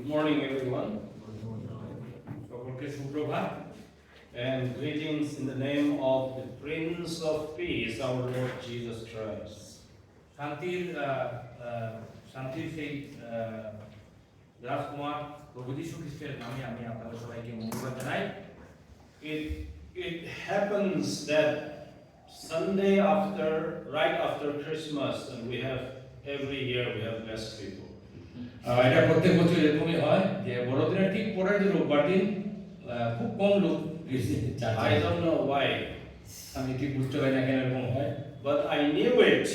Good morning, everyone, সকলকে সুপ্রভাত and greetings in the name of the Prince of Peace, our Lord Jesus Christ. শান্তির সেই রাজকুমার প্রভু যীশু খ্রিস্টের নামে আমি আপনাদের সবাইকে মঙ্গল জানাই। It happens that Sunday right after Christmas, and every year we have less people. এটা প্রত্যেক বছর এরকমই হয় যে বড়দিনের ঠিক পরের যে রোববার দিন খুব কম লোক I don't know why, আমি ঠিক বুঝতে পারি না কেন এরকম হয়, but I knew it.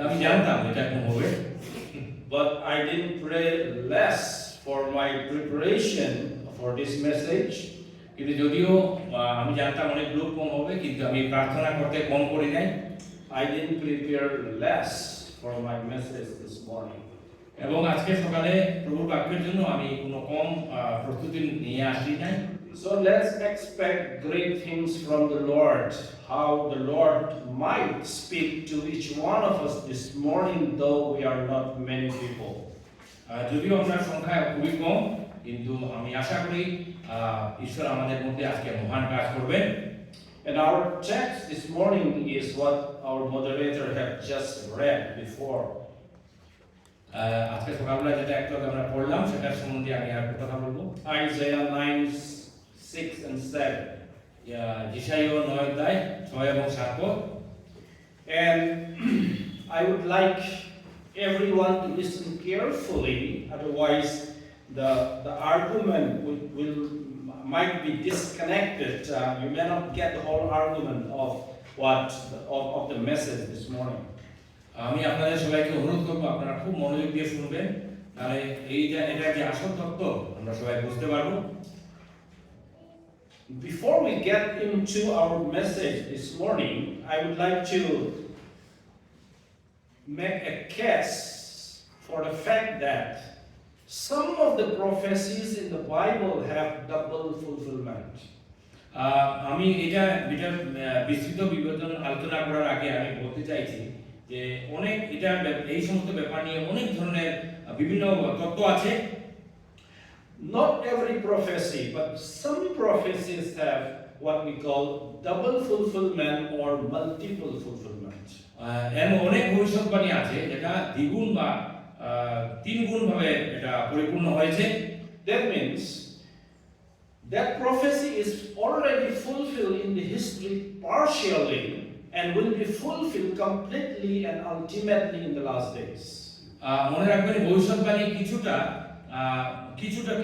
আমি জানতাম এটা এরকম হবে, But I didn't pray less for my preparation for this message. কিন্তু যদিও আমি জানতাম অনেক লোক কম হবে, কিন্তু আমি প্রার্থনা করতে কম করি নাই। I didn't prepare less for my message this morning. এবং আজকে সকালে প্রভুর বাক্যের জন্য আমি কোনো কম প্রস্তুতি নিয়ে আসি নাই। So let's expect great things from the Lord, how the Lord might speak to each one of us this morning, though we are not many people. যদিও আমরা সংখ্যা খুবই কম, কিন্তু আমি আশা করি ঈশ্বর আমাদের মধ্যে আজকে মহান কাজ করবেন। And our text this morning is what our moderator had just read before. আজকে সকালবেলা যেটা একটু আমরা পড়লাম সেটার সম্বন্ধে আমি আর কথা বলবো। Isaiah 9:6 and 7. যিশাইয় 9 অধ্যায় 6 এবং 7 পদ। And I would like everyone to listen carefully, otherwise the argument might be disconnected. You may not get the whole argument of the message this morning. আমি আপনাদের সবাইকে অনুরোধ করব আপনারা খুব মনোযোগ দিয়ে শুনবেন, তাহলে এটা যে আসল তত্ত্ব আমরা সবাই বুঝতে পারবো। Before we get into our message this morning, I would like to make a case for the fact that some of the prophecies in the Bible have double fulfillment. আমি এটা বিস্তৃত বিবেচনা আলোচনা করার আগে আমি বলতে চাইছি যে এই সমস্ত ব্যাপার নিয়ে অনেক ধরনের বিভিন্ন তত্ত্ব আছে। Not every prophecy, but some prophecies have what we call double fulfillment or multiple fulfillment. এমন অনেক ভবিষ্যৎবাণী আছে যেটা দ্বিগুণ বা তিন গুণ ভাবে এটা পরিপূর্ণ হয়েছে। That means that prophecy is already fulfilled in the history partially and will be fulfilled completely and ultimately in the last days. মনে রাখবেন ভবিষ্যৎবাণী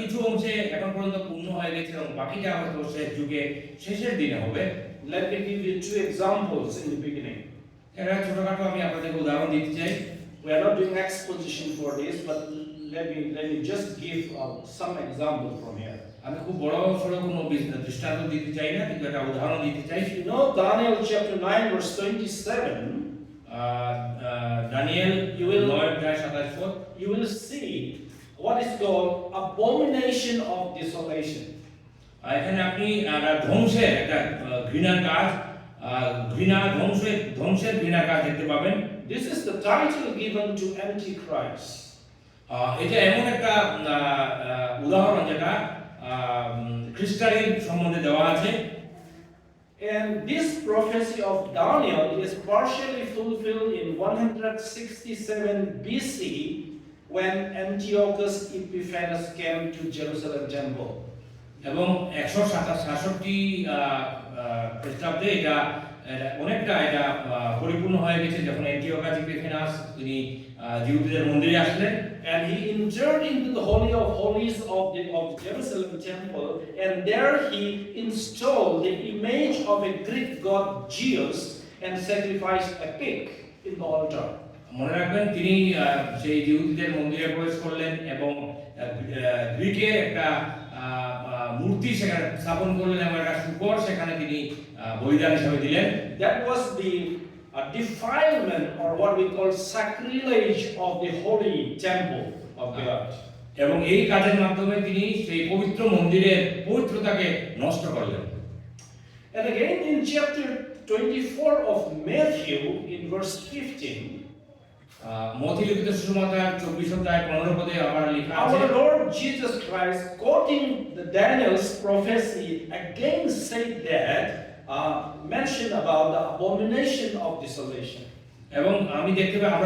কিছু অংশে এখন পর্যন্ত পূর্ণ হয়ে গেছে এবং বাকিটা হয়তো শেষের দিনে হবে। Let me give you two examples in the beginning. এটা ছোটখাটো আমি আপনাদের উদাহরণ দিতে চাই। We are not doing exposition for this, but let me just give some example from here. আমি খুব বড় সড়ো কোনো দৃষ্টান্ত দিতে চাই না, কিন্তু একটা উদাহরণ দিতে চাই। You know Daniel chapter 9 verse 27. Daniel 9:27 you will see what is called abomination of desolation. এখানে আপনি ধ্বংসের একটা ঘৃণার কাজ ধ্বংসের ঘৃণার কাজ দেখতে পাবেন। This is the title given to Antichrist. এটা এমন একটা উদাহরণ যেটা খ্রিস্টানের সম্বন্ধে দেওয়া আছে। And this prophecy of Daniel is partially fulfilled in 167 BC when Antiochus Epiphanes came to Jerusalem temple. এবং 167 খ্রিস্টাব্দে এটা অনেকটা পরিপূর্ণ হয়ে গেছে যখন অ্যান্টিওকাস এপিফেনাস তিনি জিহুদীদের মন্দিরে আসলেন। And he entered into the Holy of Holies of Jerusalem temple, and there he installed the image of a Greek god Zeus and sacrificed a pig in the altar. মনে রাখবেন তিনি সেই জিহুদীদের মন্দিরে প্রবেশ করলেন এবং গ্রিকের একটা মূর্তি সেখানে স্থাপন করলেন এবং একটা শূকর সেখানে তিনি বলিদান হিসেবে দিলেন। That was the defilement or what we call sacrilege of the holy temple of God. এবং এই কাজের মাধ্যমে তিনি সেই পবিত্র মন্দিরের পবিত্রতাকে নষ্ট করলেন। And again in chapter 24 of Matthew in verse 15 মথি লিখিত সুসমাচার 24 অধ্যায় 15 পদে আবার লেখা আছে Our Lord Jesus Christ, quoting the Daniel's prophecy, again said that, mentioned about the abomination of desolation. এবং আমরা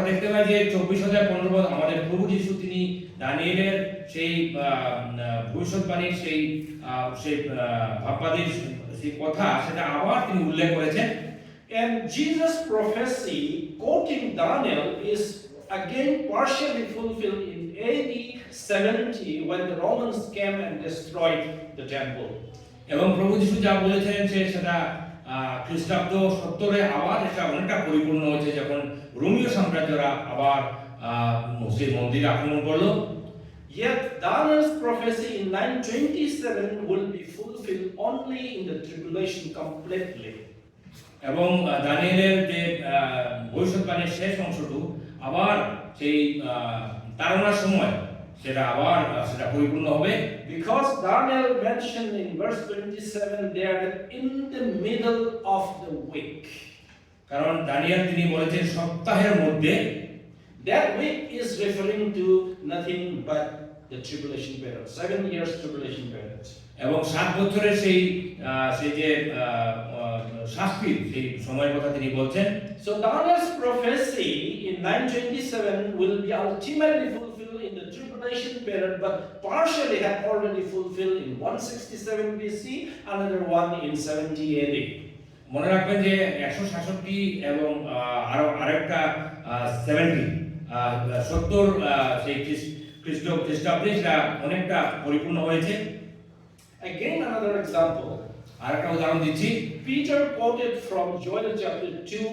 দেখতে পাই যে 24 অধ্যায় 15 পদ আমাদের প্রভু যিশু তিনি দানিয়েলের সেই ভবিষ্যৎবাণীর সেই ভাববাদীর সেই কথা সেটা আবার তিনি উল্লেখ করেছেন। And Jesus' prophecy, quoting Daniel, is again partially fulfilled in AD 70 when the Romans came and destroyed the temple. এবং প্রভু যিশু যা বলেছেন সেটা খ্রিস্টাব্দ 70-এ আবার এটা অনেকটা পরিপূর্ণ হয়েছে যখন রোমীয় সাম্রাজ্যরা আবার সেই মন্দির আক্রমণ করলো। Yet Daniel's prophecy in 927 will be fulfilled only in the tribulation completely. এবং দানিয়েলের যে ভবিষ্যৎবাণীর শেষ অংশটুকু আবার সেই তাড়নার সময় সেটা পরিপূর্ণ হবে। Because Daniel mentioned in verse 27 there that in the middle of the week. কারণ দানিয়েল তিনি বলেছেন সপ্তাহের মধ্যে। That week is referring to nothing but the tribulation period, 7 years tribulation period. এবং 7 বছরের সেই যে শাস্তির সেই সময়ের কথা তিনি বলছেন। So Daniel's prophecy in 927 will be ultimately fulfilled in the tribulation period, but partially had already fulfilled in 167 BC, another one in 70 AD. মনে রাখবেন যে 166 এবং আরেকটা 70 সেই খ্রিস্টাব্দে সেটা অনেকটা পরিপূর্ণ হয়েছে। Again another example. আরেকটা উদাহরণ দিচ্ছি। Peter quoted from Joel chapter 2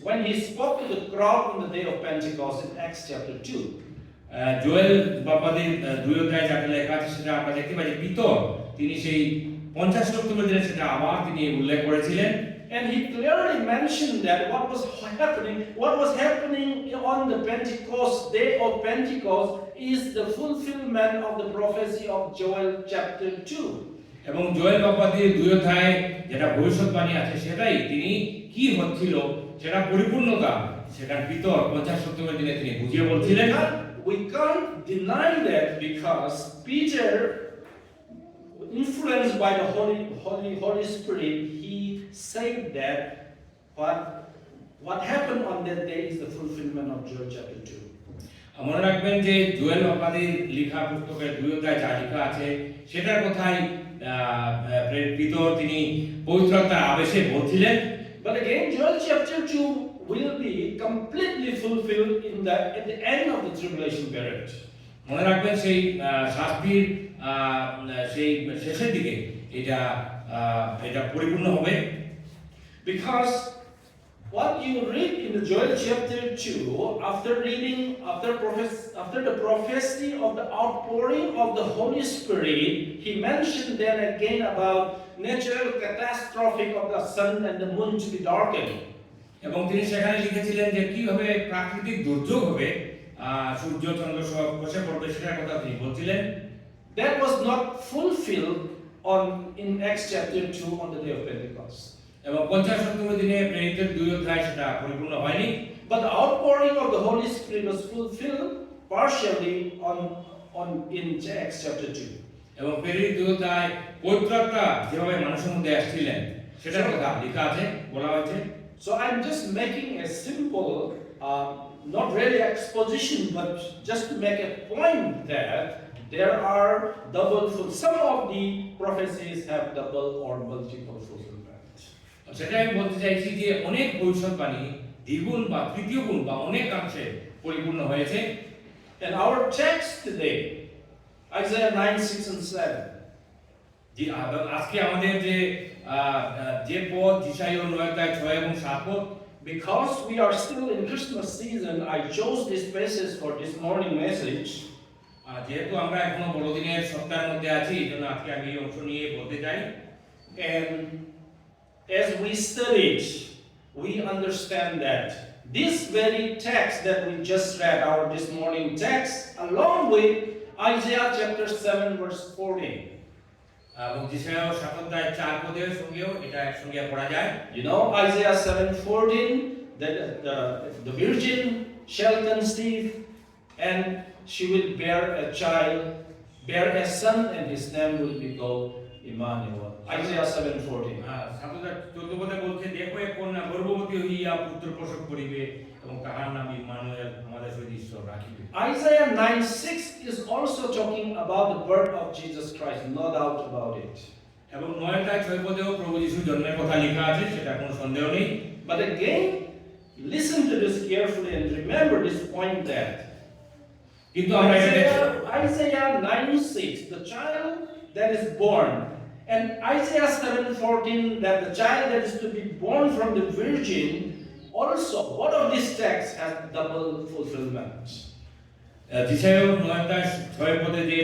when he spoke to the crowd on the day of Pentecost in Acts chapter 2. Joel বাপ্পাদের 2 অধ্যায়ে যাতে লেখা আছে সেটা আমরা দেখতে পাই যে পিতর তিনি সেই 50 সপ্তমের দিনে সেটা আবার তিনি উল্লেখ করেছিলেন। And he clearly mentioned that what was happening on the Pentecost, day of Pentecost, is the fulfillment of the prophecy of Joel chapter 2. এবং জোয়েল বাপ্পাদের 2 অধ্যায়ে যেটা ভবিষ্যৎবাণী আছে সেটাই তিনি কি হচ্ছিল সেটা পরিপূর্ণতা সেটা পিতর 50 সপ্তমের দিনে তিনি বুঝিয়ে বলছিলেন। We can't deny that because Peter, influenced by the Holy Spirit, he said that what happened on that day is the fulfillment of Joel chapter 2. মনে রাখবেন যে জোয়েল বাপ্পাদের লেখা পুস্তকের 2 অধ্যায়ে যা লেখা আছে সেটার কথাই পিতর তিনি পবিত্র আত্মার আবেশে বলছিলেন। But again, Joel chapter 2 will be completely fulfilled at the end of the tribulation period. মনে রাখবেন সেই শাস্তির সেই শেষের দিকে এটা পরিপূর্ণ হবে। Because what you read in the Joel chapter 2, after the prophecy of the outpouring of the Holy Spirit, he mentioned then again about natural catastrophe of the sun and the moon to be darkened. এবং তিনি সেখানে লিখেছিলেন যে কিভাবে প্রাকৃতিক দুর্যোগ হবে, সূর্য চন্দ্র সব খসে পড়বে সেটার কথা তিনি বলছিলেন। That was not fulfilled in Acts chapter 2 on the day of Pentecost. এবং 50 সপ্তমের দিনে প্রেরিতের 2 অধ্যায় সেটা পরিপূর্ণ হয়নি। But the outpouring of the Holy Spirit was fulfilled partially in Acts chapter 2. এবং প্রেরিত 2 অধ্যায় পবিত্র আত্মা যেভাবে মানুষের মধ্যে আসছিলেন সেটার কথা লেখা আছে, বলা হয়েছে। So I'm just making a simple, not really exposition, but just to make a point that there are some of the prophecies have double or multiple fulfillment. সেটা আমি বলতে চাইছি যে অনেক ভবিষ্যৎবাণী দ্বিগুণ বা তৃতীয় গুণ বা অনেকাংশে পরিপূর্ণ হয়েছে। And our text today, Isaiah 9, 6 and 7. আজকে আমাদের যে পদ ইসাইয়া 9 অধ্যায় 6 এবং 7 পদ। Because we are still in Christmas season, I chose this passage for this morning message. যেহেতু আমরা এখনো বড়দিনের সপ্তাহের মধ্যে আছি এজন্য আজকে আমি এই অংশ নিয়ে বলতে চাই। And as we study it, we understand that this very text that we just read, our this morning text, along with Isaiah chapter 7 verse 14. এবং ইসাইয়া 7 অধ্যায় 4 পদের সঙ্গেও এটা একসঙ্গে পড়া যায়। You know Isaiah 7:14, that the virgin shall conceive, and she will bear a son, and his name will be called Emmanuel. Isaiah 7:14. 7:14 পদে বলছে, দেখো এক কন্যা গর্ভবতী হইয়া পুত্র প্রসব করিবে এবং তাহার নাম ইম্মানুয়েল, আমাদের সহিত ঈশ্বর রাখিবে। Isaiah 9:6 is also talking about the birth of Jesus Christ, no doubt about it. এবং 9:6 পদেও প্রভু যিশুর জন্মের কথা লেখা আছে, সেটা কোনো সন্দেহ নেই। But again, listen to this carefully and remember this point that কিন্তু আমরা Isaiah 9:6, the child that is born, and Isaiah 7:14, that the child that is to be born from the virgin, also one of these texts has double fulfillment. যিশাইও 9:6 পদে যে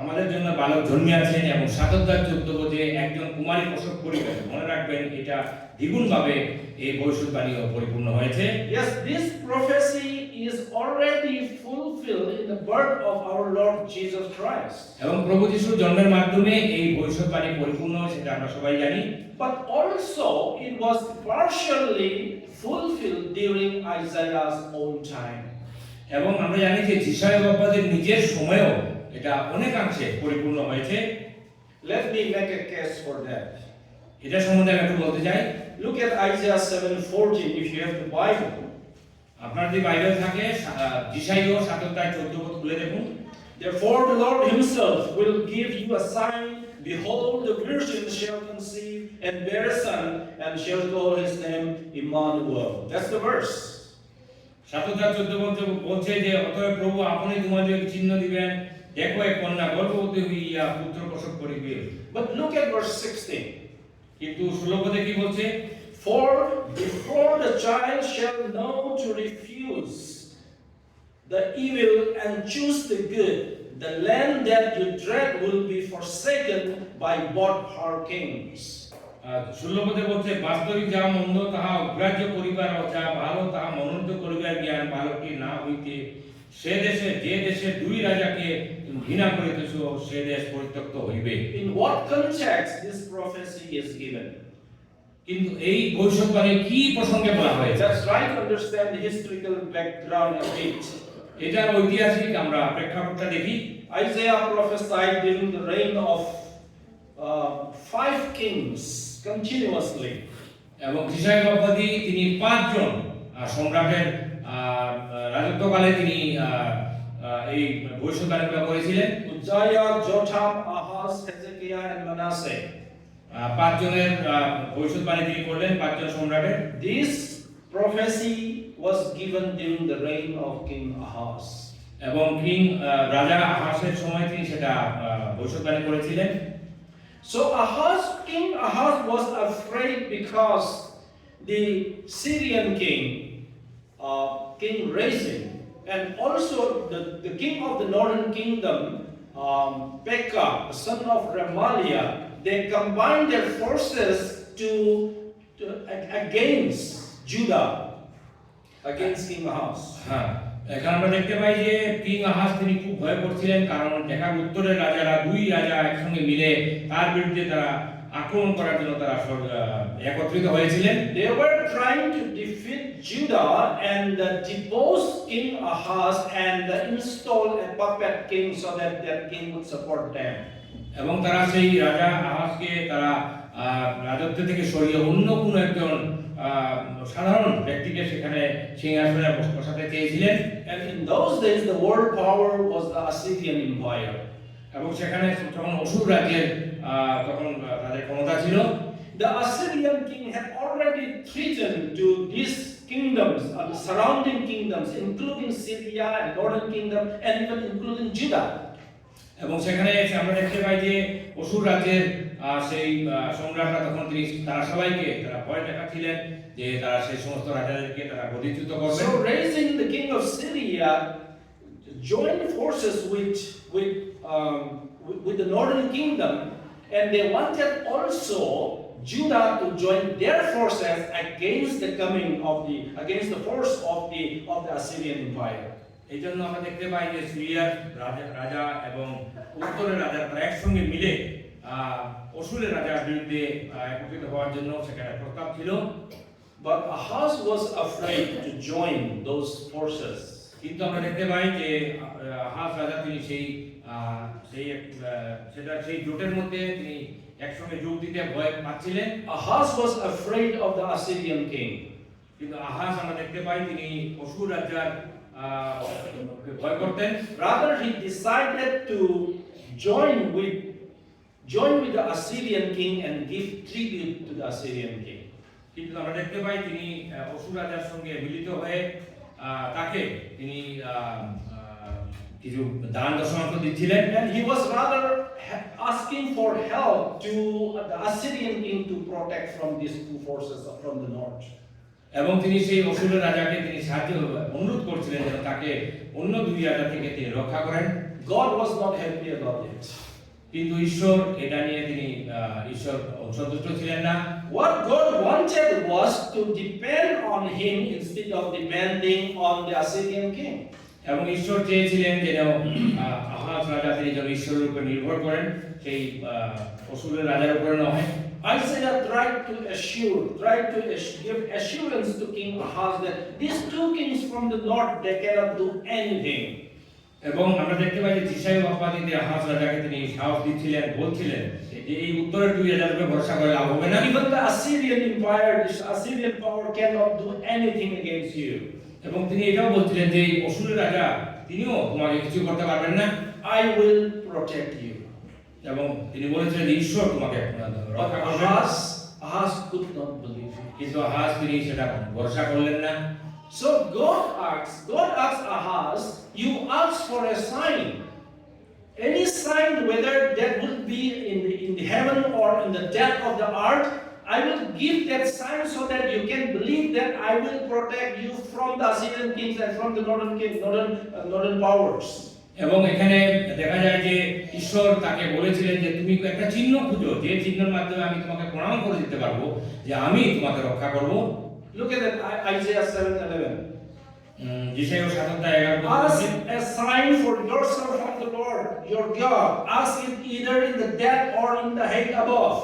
আমাদের জন্য বালক জন্মিয়াছেন এবং 7:14 পদে একজন কুমারী প্রসব করিবেন, মনে রাখবেন এটা দ্বিগুণভাবে এই ভবিষ্যৎবাণীও পরিপূর্ণ হয়েছে। Yes, this prophecy is already fulfilled in the birth of our Lord Jesus Christ. এবং প্রভু যিশুর জন্মের মাধ্যমে এই ভবিষ্যৎবাণী পরিপূর্ণ, সেটা আমরা সবাই জানি। But also it was partially fulfilled during Isaiah's own time. এবং আমরা জানি যে যিশায় বাপ্পাদের নিজের সময়েও এটা অনেকাংশে পরিপূর্ণ হয়েছে। Let me make a case for that. এটা সম্বন্ধে আমি একটু বলতে চাই। Look at Isaiah 7:14 if you have the Bible. আপনার যদি বাইবেল থাকে, যিশাইও 7:14 পদ খুলে দেখুন। Therefore the Lord himself will give you a sign. Behold, the virgin shall conceive and bear a son, and shall call his name Emmanuel. That's the verse. 7:14 বলছে যে, অতএব প্রভু আপনি তোমাদের চিহ্ন দিবেন, দেখো এক কন্যা গর্ভবতী হইয়া পুত্র প্রসব করিবে। But look at verse 16. কিন্তু 16 পদে কি বলছে? For before the child shall know to refuse the evil and choose the good, the land that you dread will be forsaken by both her kings. 16 পদে বলছে, বাস্তবিক যা মন্দ তাহা অগ্রাহ্য করিবার যা ভালো তাহা মনোনীত করিবার জ্ঞান বালকটি না হইতে, সে দেশে যে দেশে দুই রাজাকে ঘৃণা করিতেছ, সে দেশ পরিত্যক্ত হইবে। In what context this prophecy is given? কিন্তু এই ভবিষ্যৎবাণী কি প্রসঙ্গে বলা হয়েছে? Just try to understand the historical background a bit. এটার ঐতিহাসিক আমরা প্রেক্ষাপটটা দেখি। Isaiah prophesied during the reign of 5 kings continuously. এবং যিশায় বাপ্পাদি তিনি 5 জন সম্রাটের রাজত্বকালে তিনি এই ভবিষ্যৎবাণীগুলো করেছিলেন। Uzziah, Jotham, Ahaz, Hezekiah and Manasseh. 5 জনের ভবিষ্যৎবাণী তিনি করলেন, 5 জন সম্রাটের। This prophecy was given during the reign of King Ahaz. এবং রাজা আহাজের সময় তিনি সেটা ভবিষ্যৎবাণী করেছিলেন। So King Ahaz was afraid because the Syrian king, King Rezin, and also the king of the northern kingdom, Pekah, the son of Remaliah, they combined their forces against Judah, against King Ahaz. হ্যাঁ, এখানে আমরা দেখতে পাই যে king আহাজ তিনি খুব ভয় করছিলেন, কারণ ঢাকার উত্তরের রাজারা, 2 রাজা একসঙ্গে মিলে তার বিরুদ্ধে তারা আক্রমণ করার জন্য তারা একত্রিত হয়েছিলেন। They were trying to defeat Judah and depose King Ahaz and install a puppet king so that that king would support them. এবং তারা সেই রাজা আহাজকে তারা রাজত্ব থেকে সরিয়ে অন্য কোনো একজন সাধারণ ব্যক্তিকে সেখানে সিংহাসনে বসাতে চেয়েছিলেন। And in those days the world power was the Assyrian Empire. এবং সেখানে তখন অসুর রাজ্যের তখন তাদের ক্ষমতা ছিল। The Assyrian king had already threatened to these kingdoms, the surrounding kingdoms, including Syria and northern kingdom, and even including Judah. এবং সেখানে আমরা দেখতে পাই যে অসুর রাজ্যের সেই সম্রাটরা তখন তারা সবাইকে তারা ভয় দেখাচ্ছিলেন যে তারা সেই সমস্ত রাজাদেরকে তারা গদিচ্যুত করবে। So Rezin, the king of Syria, joined forces with the northern kingdom, and they wanted also Judah to join their forces against the force of the Assyrian Empire. এই জন্য আমরা দেখতে পাই যে সিরিয়ার রাজা এবং উত্তরের রাজা তারা একসঙ্গে মিলে অসুরের রাজার বিরুদ্ধে একত্রিত হওয়ার জন্য সেখানে প্রস্তাব ছিল। But Ahaz was afraid to join those forces. কিন্তু আমরা দেখতে পাই যে আহাজ রাজা তিনি সেই জোটের মধ্যে তিনি একসঙ্গে যোগ দিতে ভয় পাচ্ছিলেন। Ahaz was afraid of the Assyrian king. কিন্তু আহাজ আমরা দেখতে পাই তিনি অসুর রাজার ভয় করতেন। Rather, he decided to join with the Assyrian king and give tribute to the Assyrian king. কিন্তু আমরা দেখতে পাই তিনি অসুর রাজার সঙ্গে মিলিত হয়ে তাকে তিনি কিছু দান দশমাংশ দিচ্ছিলেন। And he was rather asking for help to the Assyrian king to protect from these two forces from the north. এবং তিনি সেই অসুরের রাজাকে তিনি সাহায্য অনুরোধ করছিলেন যেন তাকে অন্য দুই রাজা থেকে তিনি রক্ষা করেন। God was not happy about it. কিন্তু ঈশ্বর এটা নিয়ে তিনি ঈশ্বর সন্তুষ্ট ছিলেন না। What God wanted was to depend on him instead of depending on the Assyrian king. এবং ঈশ্বর চেয়েছিলেন যেন আহাজ রাজা তিনি যেন ঈশ্বরের উপর নির্ভর করেন, সেই অসুরের রাজার উপরে নয়। Isaiah tried to give assurance to King Ahaz that these two kings from the north, they cannot do anything. এবং আমরা দেখতে পাই যে যিশায়া প্রবাদীতে আহাজ রাজাকে তিনি সাহস দিচ্ছিলেন, বলছিলেন যে এই উত্তরের দুই রাজার উপর ভরসা করে লাভ হবে না। Even the Assyrian empire, this Assyrian power cannot do anything against you. এবং তিনি এটাও বলছিলেন যে এই অসুরের রাজা তিনিও তোমাকে কিছু করতে পারবেন না। I will protect you. এবং তিনি বলেছিলেন যে ঈশ্বর তোমাকে রক্ষা But করবেন। Ahaz could not believe it. কিন্তু আহাজ তিনি সেটা ভরসা করলেন না। So God asked Ahaz, you ask for a sign. Any sign, whether that would be in the heaven or in the depth of the earth, I will give that sign so that you can believe that I will protect you from the Assyrian kings and from the northern powers. এবং এখানে দেখা যায় যে ঈশ্বর তাকে বলেছিলেন যে তুমি একটা চিহ্ন খুঁজো, যে চিহ্নের মাধ্যমে আমি তোমাকে প্রমাণ করে দিতে পারবো যে আমি তোমাকে রক্ষা করব। Look at that, Isaiah 7:11. যিশায়া 7:11 Ask a sign for yourself from the Lord your God. Ask it either in the depth or in the height above.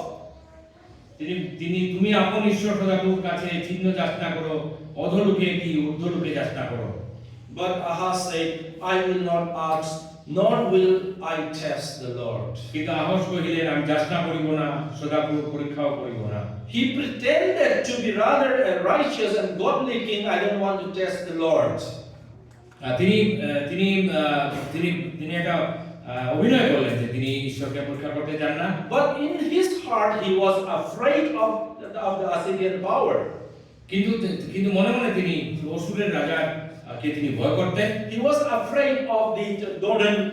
তুমি আপন ঈশ্বর সদাপ্রভুর কাছে চিহ্ন যাচনা করো, অধোলোকে কি ঊর্ধ্বলোকে যাচনা করো। But Ahaz said, I will not ask, nor will I test the Lord. কিন্তু আহাজ কহিলেন আমি যাচনা করিব না, সদাপ্রভুর পরীক্ষাও করিব না। He pretended to be rather a righteous and godly king. I don't want to test the Lord. তিনি একটা অভিনয় করলেন যে তিনি ঈশ্বরকে পরীক্ষা করতে চান না। But in his heart, he was afraid of the Assyrian power. কিন্তু মনে মনে তিনি অসুরের রাজাকে তিনি ভয় করতেন। He was afraid of the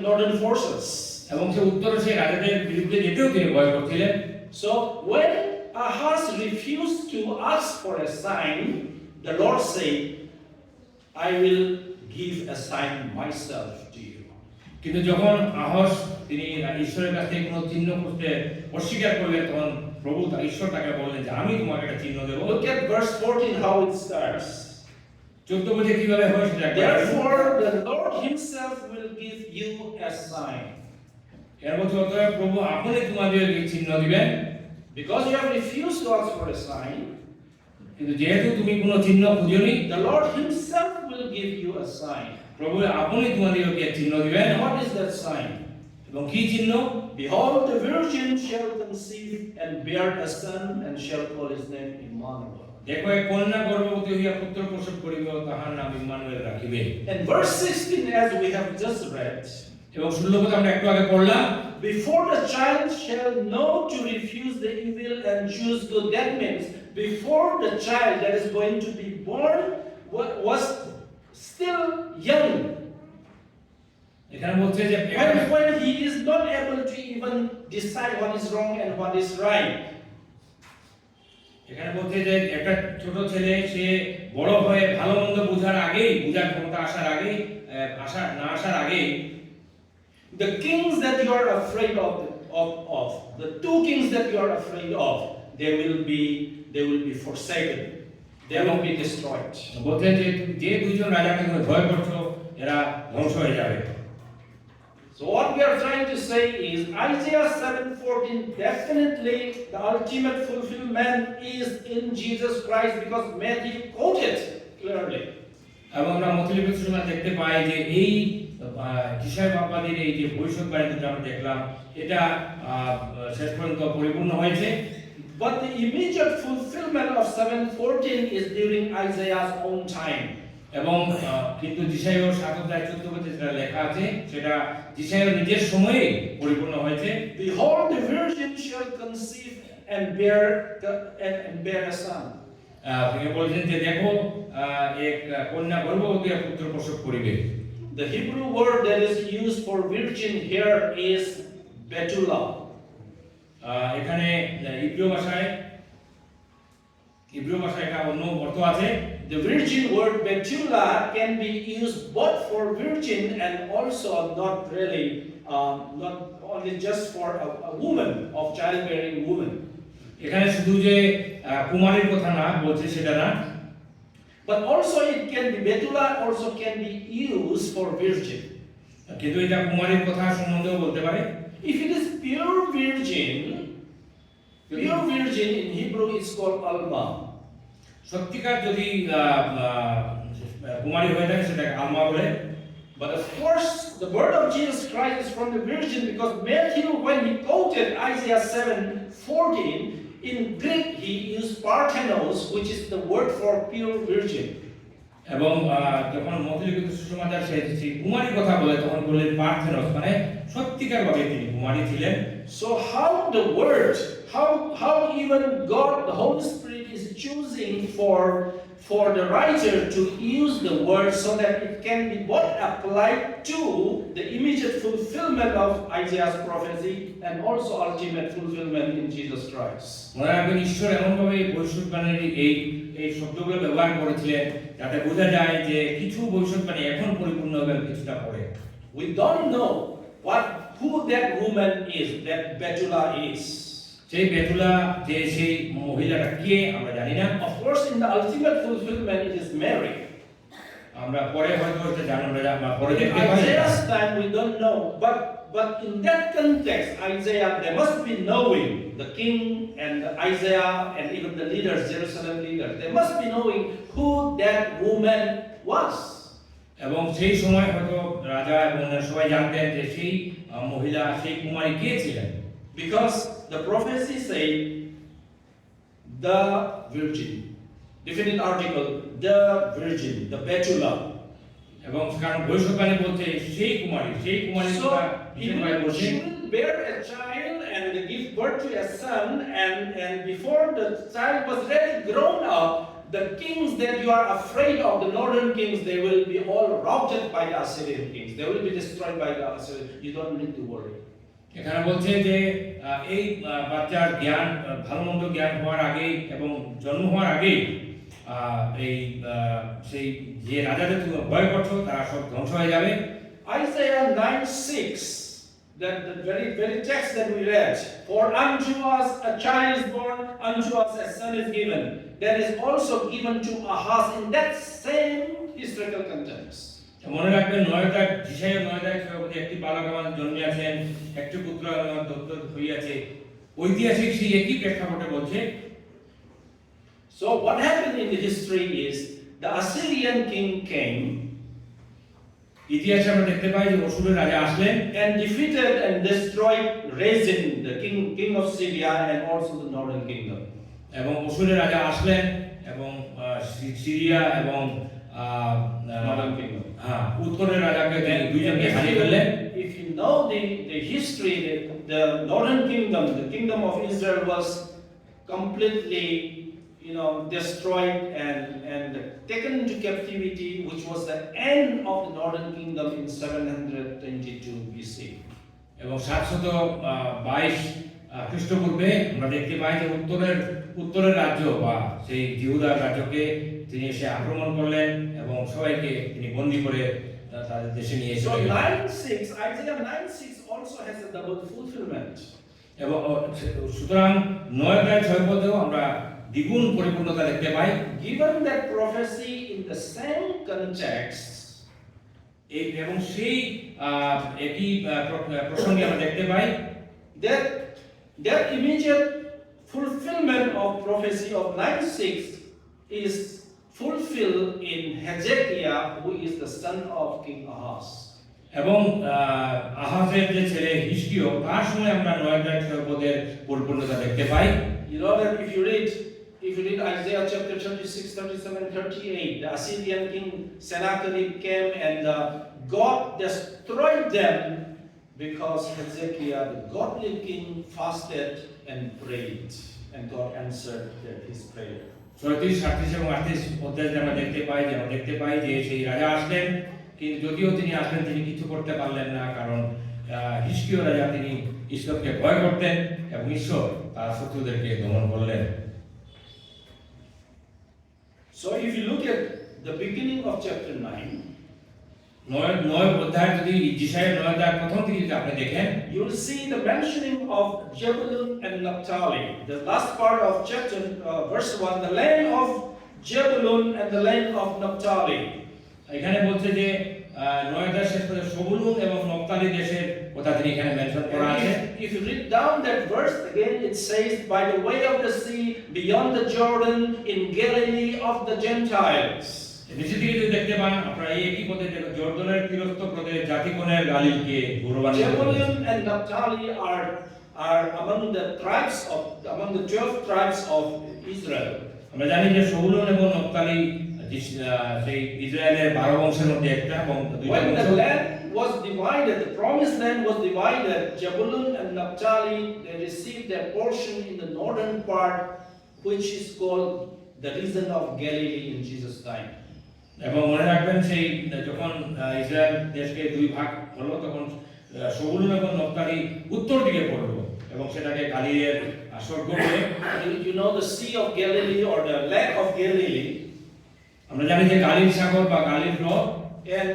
northern forces. এবং সে উত্তরে সেই রাজাদের বিরুদ্ধে যেতেও তিনি ভয় করছিলেন। So when Ahaz refused to ask for a sign, the Lord said, I will give a sign myself to you. কিন্তু যখন আহাজ তিনি ঈশ্বরের কাছ থেকে কোনো চিহ্ন খুঁজতে অস্বীকার করলেন, তখন প্রভু ঈশ্বর তাকে বললেন যে আমি তোমাকে একটা চিহ্ন দেব। Look at verse 14 how it starts. 14 বলছে কিভাবে হয় সেটা। Therefore the Lord himself will give you a sign. এর মধ্যে অতএব প্রভু আপনি তোমাদের এই চিহ্ন দিবেন। Because you have refused to ask for a sign, কিন্তু যেহেতু তুমি কোনো চিহ্ন খুঁজোনি, the Lord himself will give you a sign. প্রভু আপনি তোমাদেরকে চিহ্ন দিবেন। And what is that sign? এবং কি চিহ্ন? Behold, the virgin shall conceive and bear a son and shall call his name Emmanuel. দেখো এক কন্যা গর্ভবতী হইয়া পুত্র প্রসব করিবে, তাহার নাম ইম্মানুয়েল রাখিবে। And verse 16, as we have just read, এবং 16 পদ আমরা একটু আগে পড়লাম, before the child shall know to refuse the evil and choose good. That means before the child that is going to be born was still young. এখানে বলছে যে When he is not able to even decide what is wrong and what is right. এখানে বলছে যে একটা ছোট ছেলে সে বড় হয়ে ভালো মন্দ বুঝার ক্ষমতা আসার আগেই The kings that you are afraid of, the two kings that you are afraid of, they will be forsaken. They will be destroyed. বলতে যে দুইজন রাজাকে তুমি ভয় করছো এরা ধ্বংস হয়ে যাবে। So what we are trying to say is Isaiah 7:14 definitely the ultimate fulfillment is in Jesus Christ because Matthew quoted clearly. এবং আমরা মতলিবের সময় দেখতে পাই যে এই যিশায় বাপ্পাদের এই যে ভবিষ্যৎবাণী যেটা আমরা দেখলাম এটা শেষ পর্যন্ত পরিপূর্ণ হয়েছে। But the immediate fulfillment of 7:14 is during Isaiah's own time. এবং কিন্তু যিশাইয়ের 7:14 যেটা লেখা আছে সেটা যিশাইয়ের নিজের সময়ে পরিপূর্ণ হয়েছে। Behold, the virgin shall conceive and bear a son. তিনি বলেছেন যে দেখো এক কন্যা গর্ভবতী এক পুত্র প্রসব করিবে। The Hebrew word that is used for virgin here is betula. এখানে ইব্রিয় ভাষায় এটা অন্য অর্থ আছে। The virgin word betula can be used both for virgin and also not only just for a woman of childbearing woman. এখানে শুধু যে কুমারীর কথা না বলছে সেটা না, but also it can be betula also can be used for virgin. কিন্তু এটা কুমারীর কথা সম্বন্ধেও বলতে পারে। If it is pure virgin in Hebrew is called alma. সত্যিকার যদি কুমারী হয়ে থাকে সেটাকে আলমা বলে। But of course, the birth of Jesus Christ is from the virgin because Matthew, when he quoted Isaiah 7:14, in Greek he used parthenos, which is the word for pure virgin. এবং যখন মতলিখিত সুসমাচার সেই কুমারীর কথা বলে তখন বললেন পার্থেনস, মানে সত্যিকার ভাবে তিনি কুমারী ছিলেন। So how the word, how even God, the Holy Spirit is choosing for the writer to use the word so that it can be both applied to the immediate fulfillment of Isaiah's prophecy and also ultimate fulfillment in Jesus Christ. মনে রাখবেন ঈশ্বর এমনভাবে ভবিষ্যৎবাণীর এই শব্দগুলো ব্যবহার করেছিলেন যাতে বোঝা যায় যে কিছু ভবিষ্যৎবাণী এখন পরিপূর্ণ হবে কিছুটা পরে। We don't know who that woman is, that Betula is. সেই বেতুলা যে সেই মহিলাটা কে আমরা জানি না। Of course, in the ultimate fulfillment, it is Mary. আমরা পরে হয়তো এটা জানবো, আমরা পরে In দেখতে পাই। Isaiah's time, we don't know, but in that context, Isaiah, they must be knowing the king and Isaiah and even the leaders, Jerusalem leaders, they must be knowing who that woman was. এবং সেই সময় হয়তো রাজা এবং সবাই জানতেন যে সেই মহিলা সেই কুমারী কে ছিলেন। Because the prophecy say the virgin, definite article, the virgin, the Betula. এবং কারণ ভবিষ্যৎবাণী বলছে সেই কুমারী So he will bear a child and give birth to a son, and before the child was really grown up, the kings that you are afraid of, the northern kings, they will be all routed by the Assyrian kings. They will be destroyed by the Assyrian. You don't need to worry. এখানে বলছে যে এই বাচ্চার জ্ঞান ভালো মন্দ জ্ঞান হওয়ার আগে এবং জন্ম হওয়ার আগে এই সেই যে রাজাদের তুমি ভয় করছো তারা সব ধ্বংস হয়ে যাবে। Isaiah 9:6, that the very text that we read, for unto us a child is born, unto us a son is given, that is also given to Ahaz in that same historical context. মনে রাখবেন যিশাইয়ের 9:6 একটি বালক আমাদের জন্মিয়াছেন, একটি পুত্র আমাদের দত্তক হইয়াছে, ঐতিহাসিক সেই একই প্রেক্ষাপটে বলছে। So what happened in the history is the Assyrian king came ইতিহাসে আমরা দেখতে পাই যে অসুরের রাজা আসলেন and defeated and destroyed Rezin, the king of Syria, and also the northern kingdom. এবং অসুরের রাজা আসলেন এবং সিরিয়া এবং northern kingdom. উত্তরের রাজাকে দুইজনকে হারিয়ে ফেললেন। If you know the history, the northern kingdom, the kingdom of Israel was completely destroyed and taken into captivity, which was the end of the northern kingdom in 722 BC. এবং 722 খ্রিস্টপূর্বে আমরা দেখতে পাই যে উত্তরের রাজ্য বা সেই জিহুদার রাজ্যকে তিনি এসে আক্রমণ করলেন এবং সবাইকে তিনি বন্দী করে তাদের দেশে নিয়ে So এসেছিলেন। 9:6, Isaiah 9:6 also has a double fulfillment. এবং সুতরাং 9:6 পদেও আমরা দ্বিগুণ পরিপূর্ণতা দেখতে পাই। Given that prophecy in the same context, এই এবং সেই একই প্রসঙ্গে আমরা দেখতে পাই That immediate fulfillment of prophecy of 9:6 is fulfilled in Hezekiah, who is the son of King Ahaz. এবং আহাজের যে ছেলে হিজকিয় তার সময় আমরা 9:6 পরিপূর্ণতা দেখতে পাই। You know that if you read Isaiah chapter 36, 37, 38, the Assyrian king Sennacherib came and God destroyed them because Hezekiah, the godly king, fasted and prayed, and God answered his prayer. 37, 38 এবং 38 অধ্যায়ে আমরা দেখতে পাই যে সেই রাজা আসলেন, কিন্তু যদিও তিনি আসলেন তিনি কিছু করতে পারলেন না, কারণ হিজকিয় রাজা তিনি ঈশ্বরকে ভয় করতেন এবং ঈশ্বর তার শত্রুদেরকে দমন করলেন। So if you look at the beginning of chapter 9, 9 অধ্যায় যদি যিশায়া 9 অধ্যায় প্রথম থেকে যদি আপনি দেখেন, you will see the mentioning of Jebulun and Naphtali. The last part of chapter verse 1, the land of Jebulun and the land of Naphtali. এখানে বলছে যে 9 অধ্যায় শেষ পর্যন্ত সবুলুন এবং নফতালি দেশের কথা তিনি এখানে মেনশন করা আছে। If you read down that verse again, it says, by the way of the sea, beyond the Jordan, in Galilee of the Gentiles. নিচে দিকে যদি দেখতে পান আপনারা এই একই পদে দেখো, জর্দনের তীরস্থ প্রদেশ জাতিগণের গালিলকে গৌরবান্বিত করেছে। Jebulun and Naphtali are among the 12 tribes of Israel. আমরা জানি যে সবুলুন এবং নফতালি সেই ইসরায়েলের 12 বংশের মধ্যে একটা এবং দুইটা When বংশ। the land was divided, the promised land was divided, Jebulun and Naphtali, they received their portion in the northern part, which is called the region of Galilee in Jesus' time. এবং মনে রাখবেন সেই যখন Israel দেশকে দুই ভাগ হলো তখন সবুলুন এবং নফতালি উত্তর দিকে পড়লো এবং সেটাকে গালিলের স্বর্গ বলে। You know the Sea of Galilee or the Lake of Galilee. আমরা জানি যে গালিল সাগর বা গালিল হ্রদ, And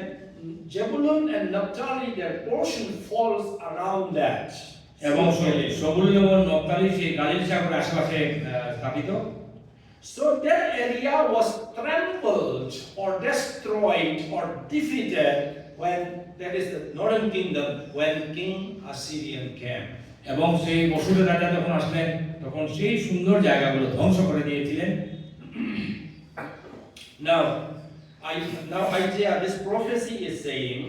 Jebulun and Naphtali, their portion falls around that. এবং সবুলুন এবং নফতালি সেই গালিল সাগরের আশেপাশে স্থাপিত। So that area was trampled or destroyed or defeated when, that is the northern kingdom, when King Assyrian came. এবং সেই অসুরের রাজা যখন আসলেন তখন সেই সুন্দর জায়গাগুলো ধ্বংস করে দিয়েছিলেন। Now Isaiah, this prophecy is saying,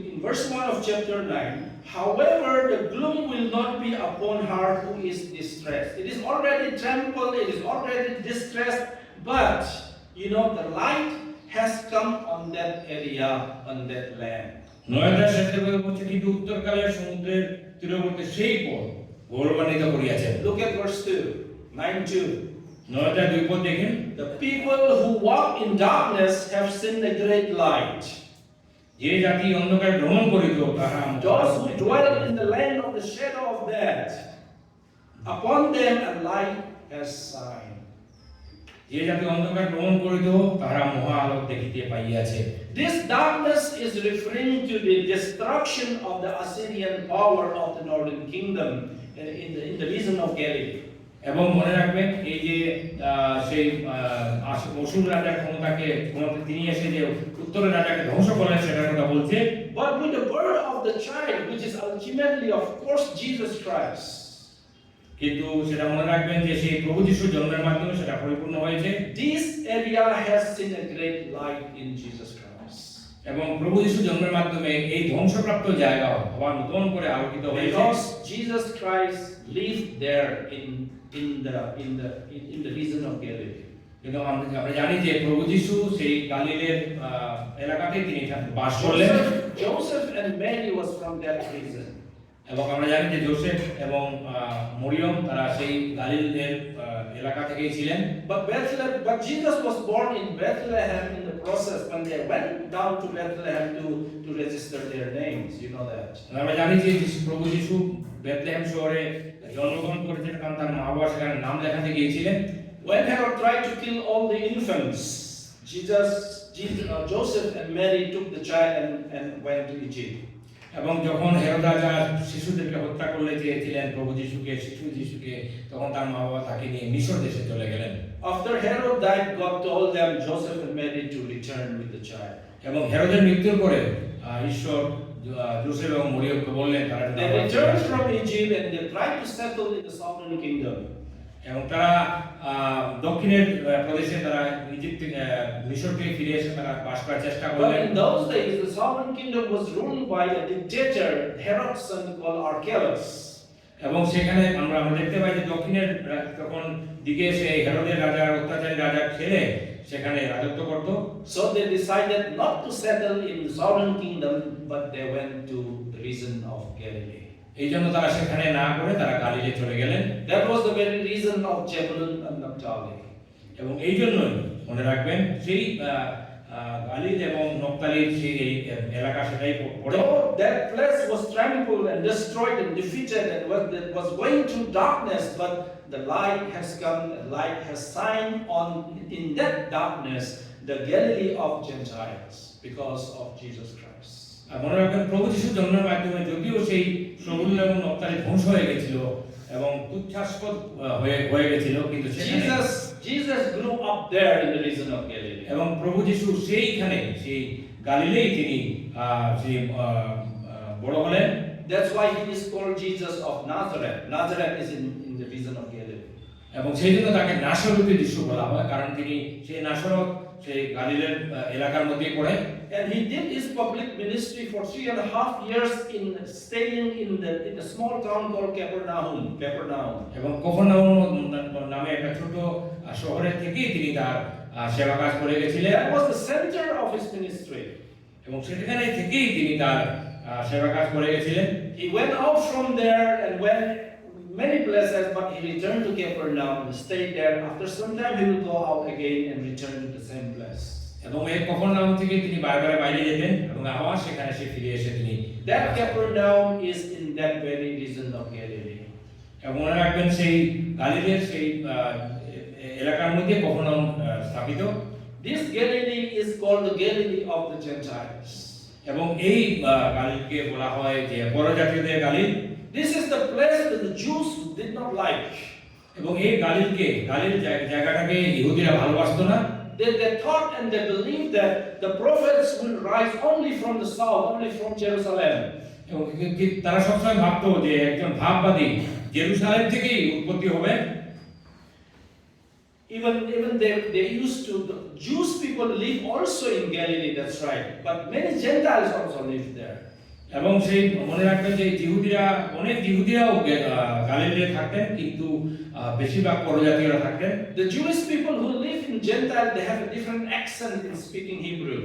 in verse 1 of chapter 9, however, the gloom will not be upon her who is distressed. It is already trampled, it is already distressed, but you know, the light has come on that area, on that land. নয়টা শেষে বলছে কিন্তু উত্তরকালের সমুদ্রের তীরবর্তী সেই পথ গৌরবান্বিত করিয়াছে। Look at verse 2, 9:2. নয়টা 2 পদ দেখেন, The people who walk in darkness have seen a great light. যে জাতি অন্ধকারে ভ্রমণ করিত তারা Those who dwell in the land of the shadow of death, upon them a light has shined. যে জাতি অন্ধকার ভ্রমণ করিত তারা মহা আলোক দেখিতে পাইয়াছে। This darkness is referring to the destruction of the Assyrian power of the northern kingdom in the region of Galilee. এবং মনে রাখবেন এই যে সেই অসুর রাজার ক্ষমতাকে তিনি এসে যে উত্তরের রাজাকে ধ্বংস করলেন সেটার কথা বলছে। But with the birth of the child, which is ultimately, of course, Jesus Christ, কিন্তু সেটা মনে রাখবেন যে সেই প্রভু যিশুর জন্মের মাধ্যমে সেটা পরিপূর্ণ হয়েছে। this area has seen a great light in Jesus Christ. এবং প্রভু যিশুর জন্মের মাধ্যমে এই ধ্বংসপ্রাপ্ত জায়গা আবার নতুন করে আলোকিত হয়েছে। Because Jesus Christ lived there in the region of Galilee. কিন্তু আমরা জানি যে প্রভু যিশু সেই গালিলের এলাকাতে তিনি বাস করলেন। Joseph and Mary was from that region. এবং আমরা জানি যে জোসেফ এবং মরিয়ম তারা সেই গালিলের এলাকা থেকেই ছিলেন। But Jesus was born in Bethlehem in the process when they went down to Bethlehem to register their names. You know that. আমরা জানি যে প্রভু যিশু বেথলেহেম শহরে জন্মগ্রহণ করেছেন কারণ তার মা বাবা সেখানে নাম লেখাতে গিয়েছিলেন। When Herod tried to kill all the infants, Joseph and Mary took the child and went to Egypt. এবং যখন হেরোদ রাজা শিশুদেরকে হত্যা করতে চেয়েছিলেন প্রভু যিশুকে তখন তার মা বাবা তাকে নিয়ে মিশর দেশে চলে গেলেন। After Herod died, God told them, Joseph and Mary, to return with the child. এবং হেরোদের মৃত্যুর পরে ঈশ্বর জোসেফ এবং মরিয়মকে বললেন তারা যেন They আবার ফিরে returned আসে। from Egypt and they tried to settle in the southern kingdom. এবং তারা দক্ষিণের প্রদেশে তারা ইজিপ্ট থেকে মিশর থেকে ফিরে এসে তারা বাস করার চেষ্টা But করলেন। in those days, the southern kingdom was ruled by a dictator, Herod's son called Archelaus. এবং সেখানে আমরা দেখতে পাই যে দক্ষিণের তখন দিকে এসে হেরোদের রাজার অত্যাচারী রাজার ছেলে সেখানে রাজত্ব করত। So they decided not to settle in the southern kingdom, but they went to the region of Galilee. এই জন্য তারা সেখানে না করে তারা গালিলে চলে গেলেন। That was the very reason of Zebulun and Naphtali. এবং এই জন্যই মনে রাখবেন সেই গালিল এবং নফতালির সেই এলাকা সেটাই পড়ে। Though that place was trampled and destroyed and defeated and was going through darkness, but the light has come, the light has shined on in that darkness the Galilee of Gentiles because of Jesus Christ. মনে রাখবেন প্রভু যিশুর জন্মের মাধ্যমে যদিও সেই সবুল এবং Naftali ধ্বংস হয়ে গেছিল এবং তুচ্ছাস্পদ হয়ে গেছিল, কিন্তু সেখানে Jesus grew up there in the region of Galilee. এবং প্রভু যিশু সেইখানে সেই গালিলেই তিনি সেই বড় হলেন। That's why he is called Jesus of Nazareth. Nazareth is in the region of Galilee. এবং সেই জন্য তাকে নাসরতের যিশু বলা হয়, কারণ তিনি সেই নাসরত সেই গালিলের এলাকার মধ্যে পড়ে। And he did his public ministry for 3.5 years in staying in a small town called Capernaum. এবং কফরনাউম নামে একটা ছোট শহরের থেকেই তিনি তার সেবা কাজ করে গেছিলেন। That was the center of his ministry. এবং সেখানে থেকেই তিনি তার সেবা কাজ করে গেছিলেন। He went out from there and went many places, but he returned to Capernaum and stayed there. After some time, he will go out again and return to the same place. এবং এই কফরনাউম থেকে তিনি বারবার বাইরে যেতেন এবং আবার সেখানে সে ফিরে এসে তিনি That Capernaum is in that very region of Galilee. এবং মনে রাখবেন সেই গালিলের সেই এলাকার মধ্যে কফরনাউম স্থাপিত। This Galilee is called the Galilee of the Gentiles. এবং এই গালিলকে বলা হয় যে পরজাতীয়দের গালিল। This is the place that the Jews did not like. এবং এই গালিল জায়গাটাকে ইহুদিরা ভালোবাসতো না। They thought and they believed that the prophets will rise only from the south, only from Jerusalem. এবং তারা সবসময় ভাবতো যে একজন ভাববাদী জেরুসালেম থেকেই উৎপত্তি হবে। Even they used to, the Jewish people live also in Galilee, that's right. But many Gentiles also live there. এবং সেই মনে রাখবেন যে অনেক ইহুদিরাও গালিলে থাকতেন, কিন্তু বেশিরভাগ পরজাতীয়রা থাকতেন। The Jewish people who live in Gentile, they have a different accent in speaking Hebrew.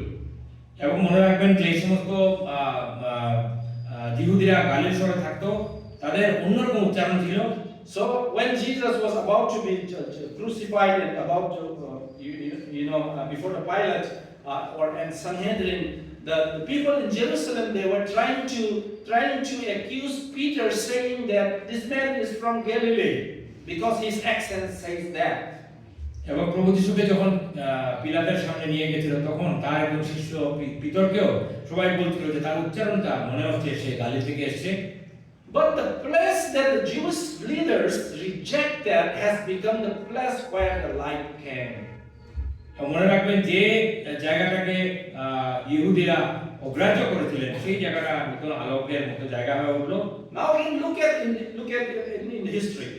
এবং মনে রাখবেন যে এই সমস্ত ইহুদিরা গালিল শহরে থাকতো, তাদের অন্যরকম উচ্চারণ ছিল। So when Jesus was about to be crucified and about to, before the Pilate and Sanhedrin, the people in Jerusalem, they were trying to accuse Peter, saying that this man is from Galilee because his accent says that. এবং প্রভু যিশুকে যখন পিলাতের সামনে নিয়ে গেছিল তখন তার একজন শিষ্য পিতরকেও সবাই বলছিল যে তার উচ্চারণটা মনে হচ্ছে সে গালিল থেকে এসেছে। But the place that the Jewish leaders rejected has become the place where the light came. মনে রাখবেন যে জায়গাটাকে ইহুদিরা অগ্রাহ্য করেছিলেন সেই জায়গাটা নতুন আলোকের মতো জায়গা হয়ে উঠলো। Now we look at in history.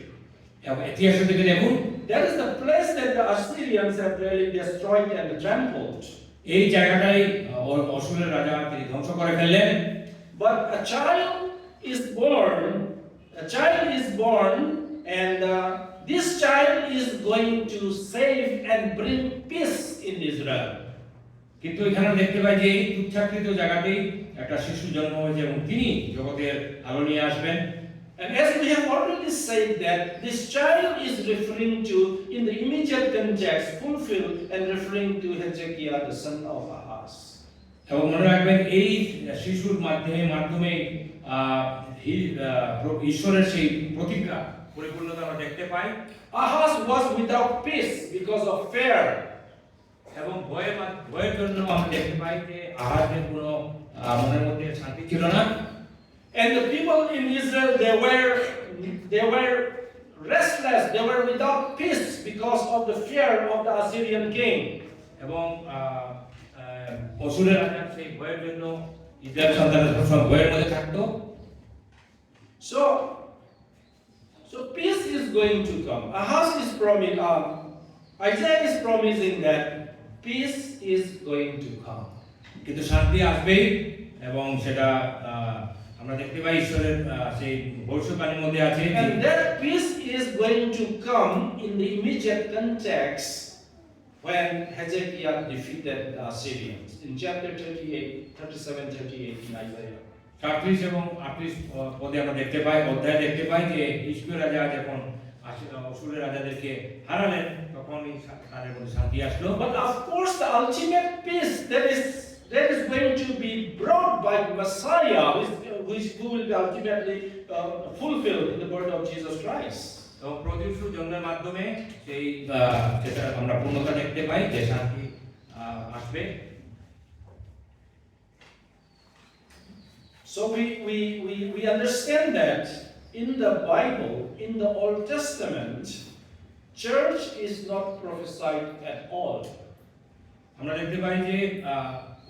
ইতিহাসের দিকে দেখুন, that is the place that the Assyrians have really destroyed and trampled. এই জায়গাটাই অসুরের রাজা তিনি ধ্বংস করে ফেললেন। But a child is born, and this child is going to save and bring peace in Israel. কিন্তু এখানে দেখতে পাই যে এই তুচ্ছাকৃত জায়গাতেই একটা শিশু জন্ম হয়েছে এবং তিনি জগতের আলো নিয়ে আসবেন। And as we have already said that this child is referring to, in the immediate context, fulfilled and referring to Hezekiah, the son of Ahaz. এবং মনে রাখবেন এই শিশুর মাধ্যমে ঈশ্বরের সেই প্রতিজ্ঞা পরিপূর্ণতা আমরা দেখতে পাই। Ahaz was without peace because of fear. এবং ভয়ের জন্য আমরা দেখতে পাই যে আহাজের কোনো মনের মধ্যে শান্তি ছিল না। And the people in Israel, they were restless, they were without peace because of the fear of the Assyrian king. এবং অসুরের রাজার সেই ভয়ের জন্য ইসরায়েল সন্তানরা সবসময় ভয়ের মধ্যে থাকতো। So peace is going to come. Ahaz is Isaiah is promising that peace is going to come. কিন্তু শান্তি আসবেই, এবং সেটা আমরা দেখতে পাই ঈশ্বরের সেই ভবিষ্যৎবাণীর মধ্যে আছে। And that peace is going to come in the immediate context when Hezekiah defeated the Assyrians in chapter 37-38 in Isaiah. 37 এবং 38 পদে আমরা দেখতে পাই, অধ্যায় দেখতে পাই যে ইস্রায়েল রাজা যখন অসুরের রাজাদেরকে হারালেন তখনই তাদের মধ্যে শান্তি আসলো। But of course the ultimate peace that is going to be brought by Messiah, who will be ultimately fulfilled in the birth of Jesus Christ. এবং প্রভু যিশুর জন্মের মাধ্যমে সেই যেটা আমরা পূর্ণতা দেখতে পাই যে শান্তি আসবে। So we understand that in the Bible, in the Old Testament, church is not prophesied at all. আমরা দেখতে পাই যে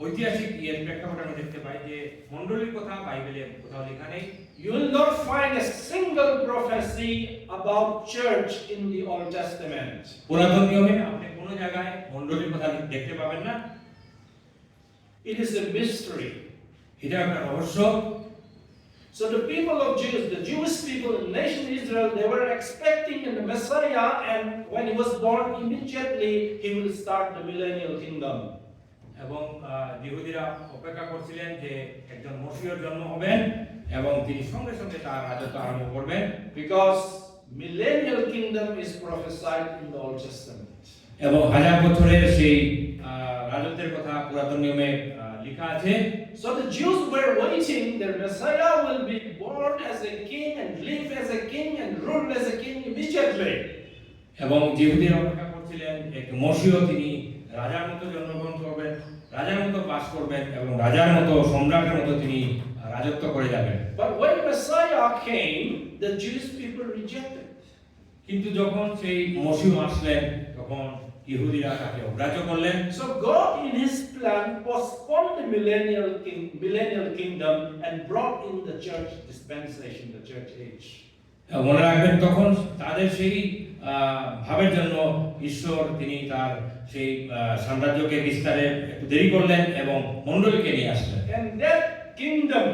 ঐতিহাসিক প্রেক্ষাপটে আমরা দেখতে পাই যে মণ্ডলীর কথা বাইবেলে কোথাও লেখা নেই। You will not find a single prophecy about church in the Old Testament. পুরাতন নিয়মে আপনি কোনো জায়গায় মণ্ডলীর কথা দেখতে পাবেন না। It is a mystery. এটা একটা রহস্য। So the people of Jews, the Jewish people in nation Israel, they were expecting the Messiah, and when he was born, immediately he will start the millennial kingdom. এবং ইহুদিরা অপেক্ষা করছিলেন যে একজন মসিহর জন্ম হবেন এবং তিনি সঙ্গে সঙ্গে তার রাজত্ব আরম্ভ করবেন, Because millennial kingdom is prophesied in the Old Testament. এবং হাজার বছরের সেই রাজত্বের কথা পুরাতন নিয়মে লেখা আছে। So the Jews were waiting that Messiah will be born as a king and live as a king and rule as a king immediately. এবং ইহুদিরা অপেক্ষা করছিলেন এক মসিহ, তিনি রাজার মতো জন্মগ্রহণ করবেন, রাজার মতো বাস করবেন এবং রাজার মতো সম্রাটের মতো তিনি রাজত্ব করে যাবেন। But when Messiah came, the Jewish people rejected. কিন্তু যখন সেই মসিহ আসলেন তখন ইহুদিরা তাকে অগ্রাহ্য করলেন। So God in his plan postponed the millennial kingdom and brought in the church dispensation, the church age. মনে রাখবেন তখন তাদের সেই ভাবের জন্য ঈশ্বর তিনি তার সেই সাম্রাজ্যকে বিস্তারে একটু দেরি করলেন এবং মণ্ডলীকে নিয়ে আসলেন। And that kingdom,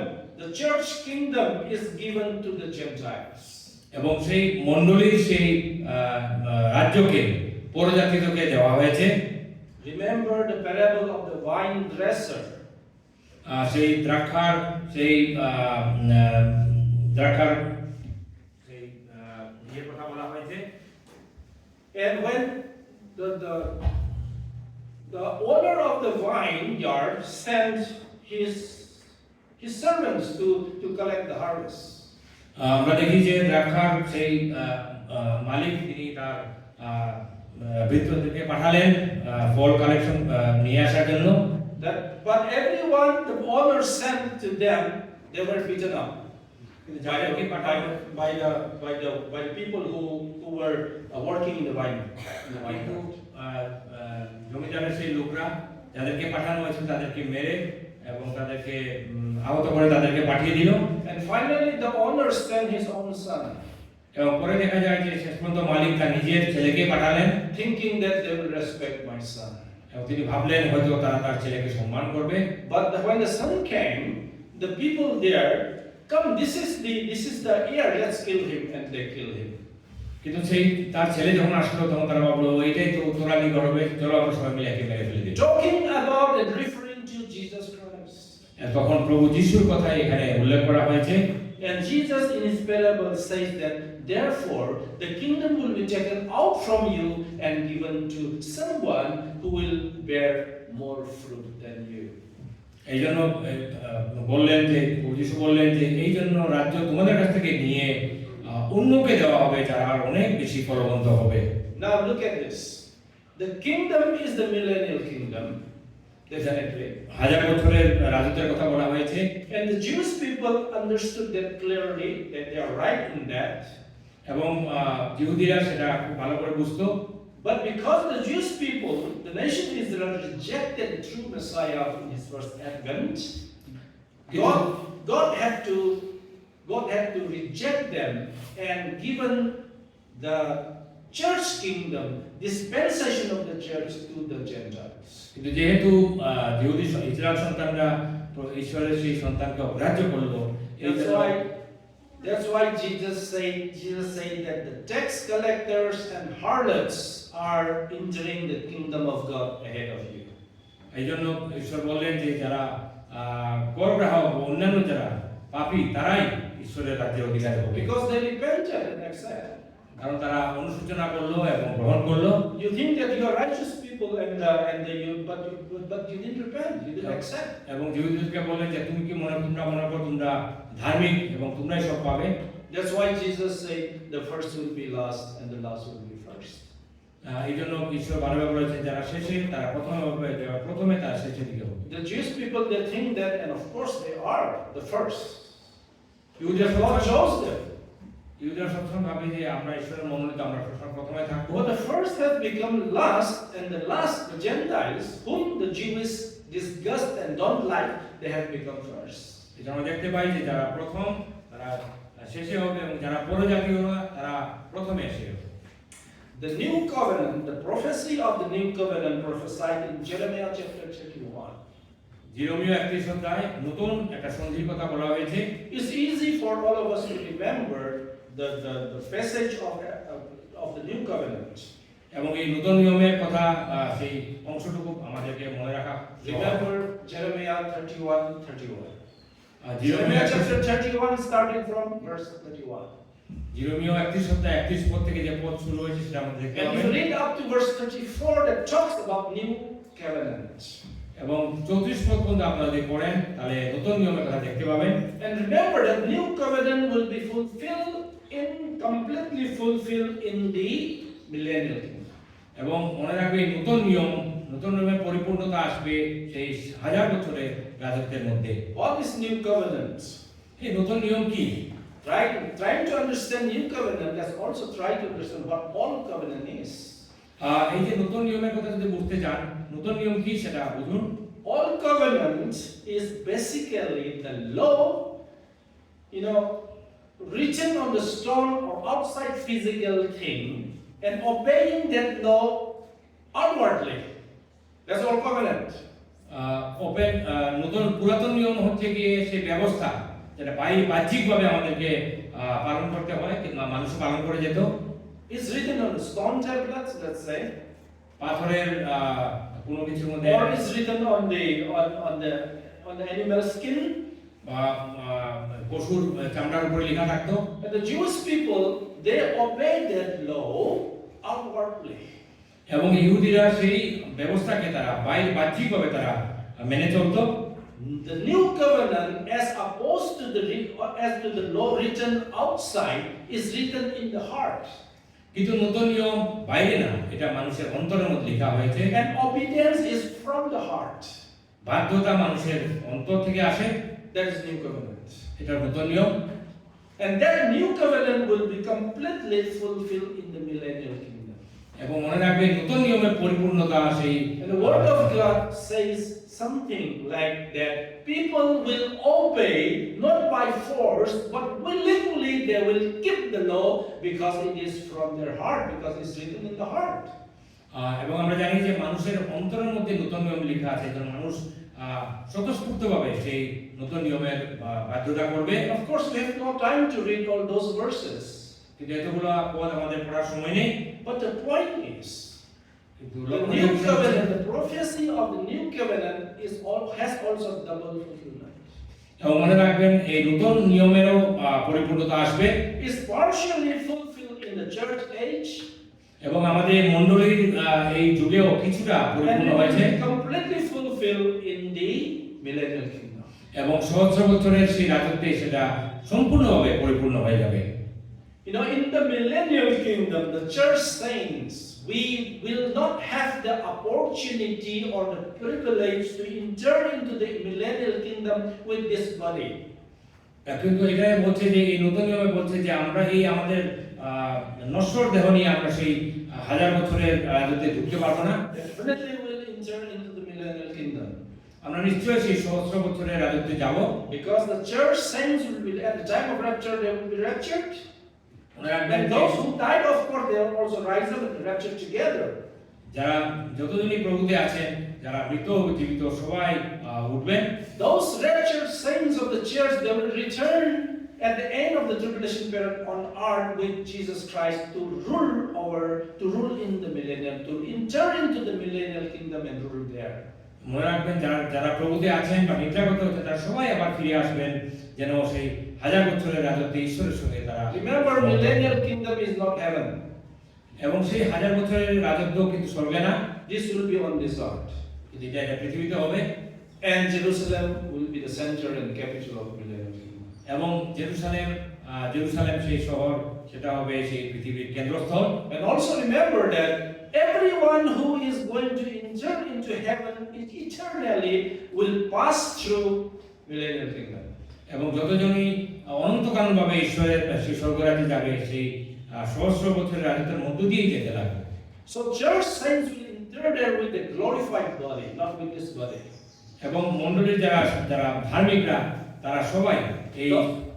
the church kingdom, is given to the Gentiles. এবং সেই মণ্ডলীর সেই রাজ্যকে পরজাতিদেরকে দেওয়া হয়েছে। Remember the parable of the vine dresser. সেই দ্রাক্ষার সেই ইয়ের কথা বলা হয়েছে। And when the owner of the vineyard sent his servants to collect the harvest. আমরা দেখি যে দ্রাক্ষার সেই মালিক তিনি তার ভৃত্যদেরকে পাঠালেন ফল কালেকশন নিয়ে আসার জন্য। But everyone the owner sent to them, they were beaten up by the people who were working in the vineyard. জমিদারের সেই লোকরা যাদেরকে পাঠানো হয়েছিল তাদেরকে মেরে এবং তাদেরকে আহত করে তাদেরকে পাঠিয়ে দিল। And finally the owner sent his own son. এবং পরে দেখা যায় যে শেষ পর্যন্ত মালিক তার নিজের ছেলেকে পাঠালেন, thinking that they will respect my son. এবং তিনি ভাবলেন হয়তো তারা তার ছেলেকে সম্মান করবে। But when the son came, the people there, come, this is the heir, let's kill him, and they kill him. কিন্তু সেই তার ছেলে যখন আসলো তখন তারা ভাবলো এটাই তো উত্তরাধিকার করবে, চলো আমরা সবাই মিলে একে মেরে ফেলে দিই। Talking about and referring to Jesus Christ. তখন প্রভু যিশুর কথা এখানে উল্লেখ করা হয়েছে। And Jesus in his parable says that therefore the kingdom will be taken out from you and given to someone who will bear more fruit than you. এই জন্য বললেন যে প্রভু যিশু বললেন যে এই জন্য রাজ্য তোমাদের কাছ থেকে নিয়ে অন্যকে দেওয়া হবে যারা অনেক বেশি ফলবন্ত হবে। Now look at this. The kingdom is the millennial kingdom. Definitely. হাজার বছরের রাজত্বের কথা বলা হয়েছে। And the Jewish people understood that clearly, that they are right in that. এবং ইহুদিরা সেটা খুব ভালো করে বুঝতো। But because the Jewish people, the nation Israel, rejected the true Messiah in his first advent, God had to reject them and given the church kingdom, dispensation of the church to the Gentiles. কিন্তু যেহেতু ইহুদি Israel সন্তানরা ঈশ্বরের সেই সন্তানকে অগ্রাহ্য করলো, That's why Jesus said that the tax collectors and harlots are entering the kingdom of God ahead of you. এই জন্য ঈশ্বর বললেন যে যারা কর গ্রাহক ও অন্যান্য যারা পাপী তারাই ঈশ্বরের রাজ্যের অধিকারী হবে, Because they repented and accepted. কারণ তারা অনুশোচনা করলো এবং গ্রহণ করলো। You think that you are righteous people but you didn't repent, you didn't accept. এবং ইহুদিদেরকে বললেন যে তুমি কি তোমরা মনে করো তোমরা ধার্মিক এবং তোমরাই সব পাবে। That's why Jesus said the first will be last and the last will be first. এই জন্য ঈশ্বর বারবার বলেছেন যারা শেষে তারা প্রথমে হবে, যারা প্রথমে তারা শেষের দিকে হবে। The Jewish people, they think that, and of course they are the first. ইহুদিরা God chose them. ইহুদিরা সবসময় ভাবে যে আমরা ঈশ্বরের মনোনীত, আমরা সবসময় প্রথমে থাকবো। But the first has become last, and the last, the Gentiles, whom the Jews disgust and don't like, they have become first. এটা আমরা দেখতে পাই যে যারা প্রথম তারা শেষে হবে এবং যারা পরজাতীয়রা তারা প্রথমে এসে হবে। The new covenant, the prophecy of the new covenant prophesied in Jeremiah chapter 31. জিরোমীয় 31 অধ্যায় নতুন একটা সন্ধির কথা বলা হয়েছে। It's easy for all of us to remember the passage of the new covenant. এবং এই নতুন নিয়মের কথা সেই অংশটুকু আমাদেরকে মনে রাখা। Remember Jeremiah 31:31. জিরোমীয় Jeremiah chapter 31 starting from verse 31. জিরোমীয় 31 অধ্যায় 31 পদ থেকে যে পদ শুরু হয়েছে সেটা আমাদের দেখতে And হবে। if you read up to verse 34, that talks about new covenant. এবং 34 পদ পর্যন্ত আপনারা যদি পড়েন তাহলে নতুন নিয়মের কথা দেখতে পাবেন। And remember that new covenant will be completely fulfilled in the millennial kingdom. এবং মনে রাখবে নতুন নিয়মের পরিপূর্ণতা আসবে সেই 1000 বছরের রাজত্বের মধ্যে। What is new covenant? এই নতুন নিয়ম কি? Trying to understand new covenant, let's also try to understand what old covenant is. এই যে নতুন নিয়মের কথা যদি বুঝতে চান, নতুন নিয়ম কি সেটা বুঝুন। Old covenant is basically the law, written on the stone or outside physical thing, and obeying that law outwardly. That's all covenant. নতুন পুরাতন নিয়ম হচ্ছে গিয়ে সেই ব্যবস্থা যেটা বাহ্যিকভাবে আমাদেরকে পালন করতে হয়, কিন্তু মানুষ পালন করে যেত। It's written on the stone tablets, let's say, পাথরের কোনো কিছুর মধ্যে, or it's written on the animal skin. বা পশুর চামড়ার উপরে লেখা থাকতো। And the Jewish people, they obeyed that law outwardly. এবং ইহুদিরা সেই ব্যবস্থাকে তারা বাহ্যিকভাবে তারা মেনে চলতো। The new covenant, as opposed to the law written outside, is written in the heart. কিন্তু নতুন নিয়ম বাইরে না, এটা মানুষের অন্তরের মধ্যে লেখা হয়েছে। And obedience is from the heart. বাধ্যতা মানুষের অন্তর থেকে আসে। That is new covenant. এটা নতুন নিয়ম। And that new covenant will be completely fulfilled in the millennial kingdom. এবং মনে রাখবে নতুন নিয়মের পরিপূর্ণতা সেই। And the word of God says something like that people will obey not by force but willingly they will keep the law because it is from their heart, because it's written in the heart. এবং আমরা জানি যে মানুষের অন্তরের মধ্যে নতুন নিয়ম লেখা আছে, যেন মানুষ স্বতঃস্ফূর্তভাবে সেই নতুন নিয়মের বাধ্যতা করবে। Of course we have no time to read all those verses, কিন্তু এতগুলো পদ আমাদের পড়ার সময় নেই। but the point is the new covenant, the prophecy of the new covenant has also double fulfillment. এবং মনে রাখবেন এই নতুন নিয়মেরও পরিপূর্ণতা আসবে। Is partially fulfilled in the church age, এবং আমাদের মণ্ডলীর এই যুগেও কিছুটা and পরিপূর্ণ it হয়েছে। will be completely fulfilled in the millennial kingdom. এবং সহস্র বছরের সেই রাজত্বে সেটা সম্পূর্ণভাবে পরিপূর্ণ হয়ে যাবে। In the millennial kingdom, the church saints, we will not have the opportunity or the privilege to enter into the millennial kingdom with this body. কিন্তু এটাই বলছে যে এই নতুন নিয়মে বলছে যে আমরা এই আমাদের নশ্বর দেহ নিয়ে আমরা সেই হাজার বছরের রাজত্বে ঢুকতে পারবো না। definitely will enter into the millennial kingdom. আমরা নিশ্চয়ই সেই সহস্র বছরের রাজত্বে যাব। Because the church saints will be, at the time of rapture, they will be raptured. মনে রাখবেন And those who died, of course, they will also rise up and be raptured together. যারা যতদিনই প্রভুতে আছেন, যারা মৃত জীবিত সবাই উঠবেন। Those raptured saints of the church, they will return at the end of the tribulation period on earth with Jesus Christ to rule in the millennium, to enter into the millennial kingdom and rule there. মনে রাখবেন যারা যারা প্রভুতে আছেন বা নিদ্রাগত হচ্ছে তারা সবাই আবার ফিরে আসবেন, যেন সেই হাজার বছরের রাজত্বে ঈশ্বরের সঙ্গে তারা। Remember, millennial kingdom is not heaven. এবং সেই হাজার বছরের রাজত্ব কিন্তু স্বর্গে না, This will be on this earth. কিন্তু এটা পৃথিবীতে হবে। And Jerusalem will be the center and capital of millennial kingdom. এবং জেরুসালেম সেই শহর, সেটা হবে সেই পৃথিবীর কেন্দ্রস্থল। And also remember that everyone who is going to enter into heaven eternally will pass through millennial kingdom. এবং যতজনই অনন্তকালীনভাবে ঈশ্বরের সেই স্বর্গরাজ্যে যাবে, সেই সহস্র বছরের রাজত্বের মধ্য দিয়েই যেতে লাগবে। So church saints will enter there with a glorified body, not with this body. এবং মণ্ডলীর যারা যারা ধার্মিকরা তারা সবাই এই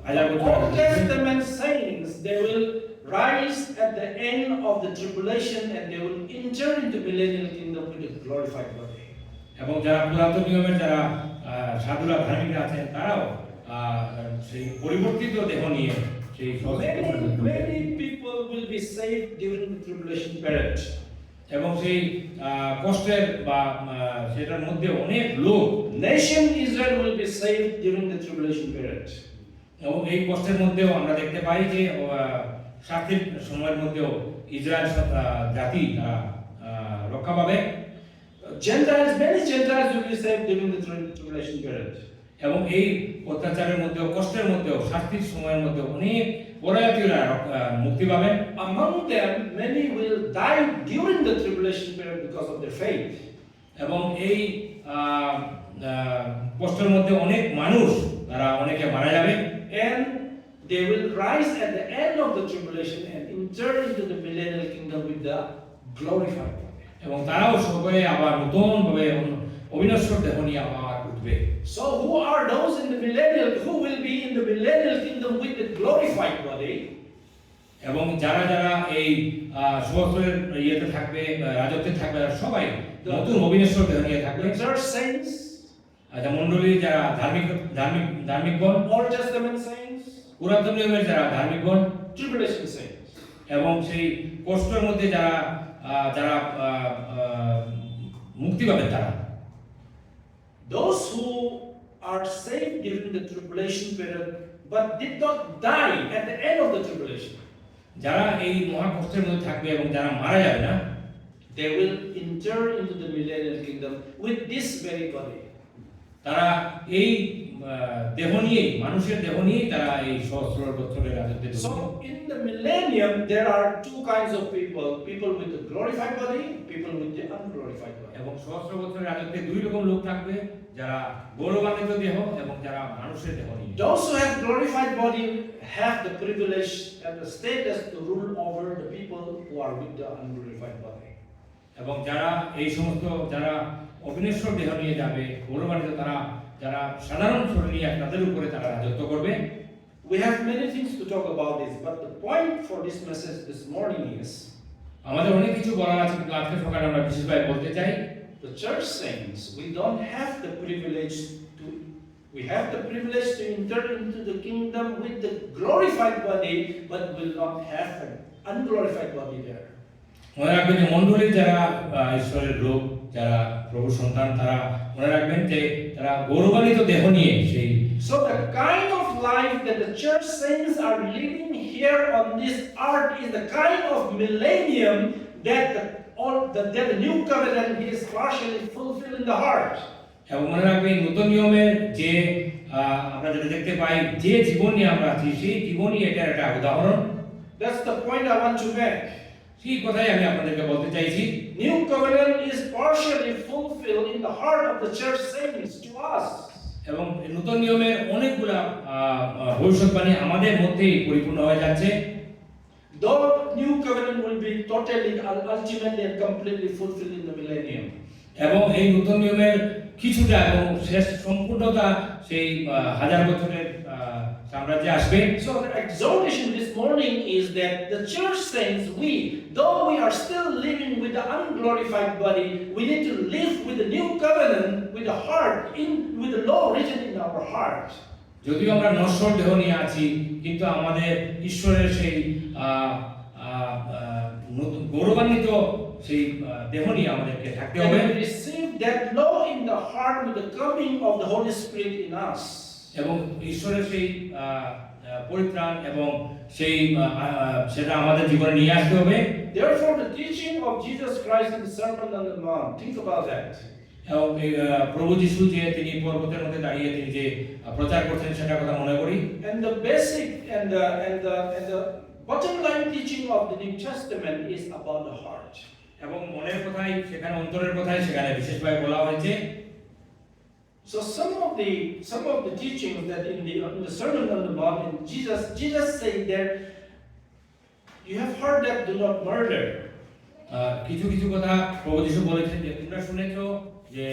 হাজার The বছর Old Testament saints, they will rise at the end of the tribulation and they will enter into millennial kingdom with a glorified body. এবং যারা পুরাতন নিয়মের যারা সাধুরা ধার্মিকরা আছেন তারাও সেই পরিবর্তিত দেহ নিয়ে সেই Many people will be saved during the tribulation period. এবং সেই কষ্টের বা সেটার মধ্যে অনেক লোক, Nation Israel will be saved during the tribulation period. এবং এই কষ্টের মধ্যেও আমরা দেখতে পাই যে শাস্তির সময়ের মধ্যেও ইসরায়েল জাতি তারা রক্ষা পাবে। Many Gentiles will be saved during the tribulation period. এবং এই অত্যাচারের মধ্যেও কষ্টের মধ্যেও শাস্তির সময়ের মধ্যে অনেক পরজাতীয়রা মুক্তি পাবেন। Among them, many will die during the tribulation period because of their faith. এবং এই কষ্টের মধ্যে অনেক মানুষ তারা অনেকে মারা যাবে। And they will rise at the end of the tribulation and enter into the millennial kingdom with the glorified body. এবং তারাও সবাই আবার নতুনভাবে অবিনশ্বর দেহ নিয়ে আবার উঠবে। So who are those in the millennial, who will be in the millennial kingdom with the glorified body? এবং যারা যারা এই সহস্রের ইয়েতে থাকবে, রাজত্বে থাকবে, তারা সবাই নতুন অবিনশ্বর দেহ নিয়ে থাকবে। The church saints, আচ্ছা, মণ্ডলীর যারা ধার্মিকগণ, Old Testament saints, পুরাতন নিয়মের যারা ধার্মিকগণ, tribulation saints. এবং সেই কষ্টের মধ্যে যারা যারা মুক্তি পাবে তারা। Those who are saved during the tribulation period but did not die at the end of the tribulation, যারা এই মহা কষ্টের মধ্যে থাকবে এবং যারা মারা যাবে না, they will enter into the millennial kingdom with this very body. তারা এই দেহ নিয়ে, মানুষের দেহ নিয়ে তারা এই সহস্র বছরের রাজত্বে ঢুকবে। So in the millennium there are two kinds of people with the glorified body, people with the unglorified body. এবং সহস্র বছরের রাজত্বে দুই রকম লোক থাকবে, যারা গৌরবান্বিত দেহ এবং যারা মানুষের দেহ নিয়ে। Those who have glorified body have the privilege and the status to rule over the people who are with the unglorified body. এবং যারা এই সমস্ত যারা অবিনশ্বর দেহ নিয়ে যাবে, গৌরবান্বিত, তারা যারা সাধারণ শরীর নিয়ে তাদের উপরে তারা রাজত্ব করবে। We have many things to talk about this, but the point for this message this morning is আমাদের অনেক কিছু বলার আছে, কিন্তু আজকে সকালে আমরা বিশেষভাবে বলতে চাই the church saints, we have the privilege to enter into the kingdom with the glorified body, but will not have an unglorified body there. মনে রাখবেন যে মণ্ডলীর যারা ঈশ্বরের লোক, যারা প্রভু সন্তান, তারা মনে রাখবেন যে তারা গৌরবান্বিত দেহ নিয়ে সেই। So the kind of life that the church saints are living here on this earth is the kind of millennium that the new covenant is partially fulfilled in the heart. এবং মনে রাখবেন নতুন নিয়মের যে আমরা যেটা দেখতে পাই, যে জীবন নিয়ে আমরা আছি, সেই জীবনই এটার একটা উদাহরণ। That's the point I want to make. সেই কথাই আমি আপনাদেরকে বলতে চাইছি। New covenant is partially fulfilled in the heart of the church saints to us. এবং নতুন নিয়মের অনেকগুলা ভবিষ্যৎবাণী আমাদের মধ্যেই পরিপূর্ণ হয়ে যাচ্ছে। Though new covenant will be totally, ultimately and completely fulfilled in the millennium. এবং এই নতুন নিয়মের কিছুটা এবং শেষ সম্পূর্ণতা সেই হাজার বছরের সাম্রাজ্যে আসবে। So the exhortation this morning is that the church saints, though we are still living with the unglorified body, we need to live with the new covenant, with the heart, with the law written in our heart. যদিও আমরা নশ্বর দেহ নিয়ে আছি, কিন্তু আমাদের ঈশ্বরের সেই নতুন গৌরবান্বিত সেই দেহ নিয়ে আমাদেরকে থাকতে হবে। And we receive that law in the heart with the coming of the Holy Spirit in us. এবং ঈশ্বরের সেই পরিত্রাণ এবং সেই সেটা আমাদের জীবনে নিয়ে আসতে হবে। Therefore, the teaching of Jesus Christ in the Sermon on the Mount, think about that. এবং প্রভু যিশু যে তিনি পর্বতের মধ্যে দাঁড়িয়ে তিনি যে প্রচার করছেন সেটার কথা মনে করি। And the basic and the bottom line teaching of the New Testament is about the heart. এবং মনের কথাই সেখানে, অন্তরের কথাই সেখানে বিশেষভাবে বলা হয়েছে। So some of the teachings that in the Sermon on the Mount, Jesus said that you have heard that do not murder. কিছু কিছু কথা প্রভু যিশু বলেছেন যে তোমরা শুনেছো যে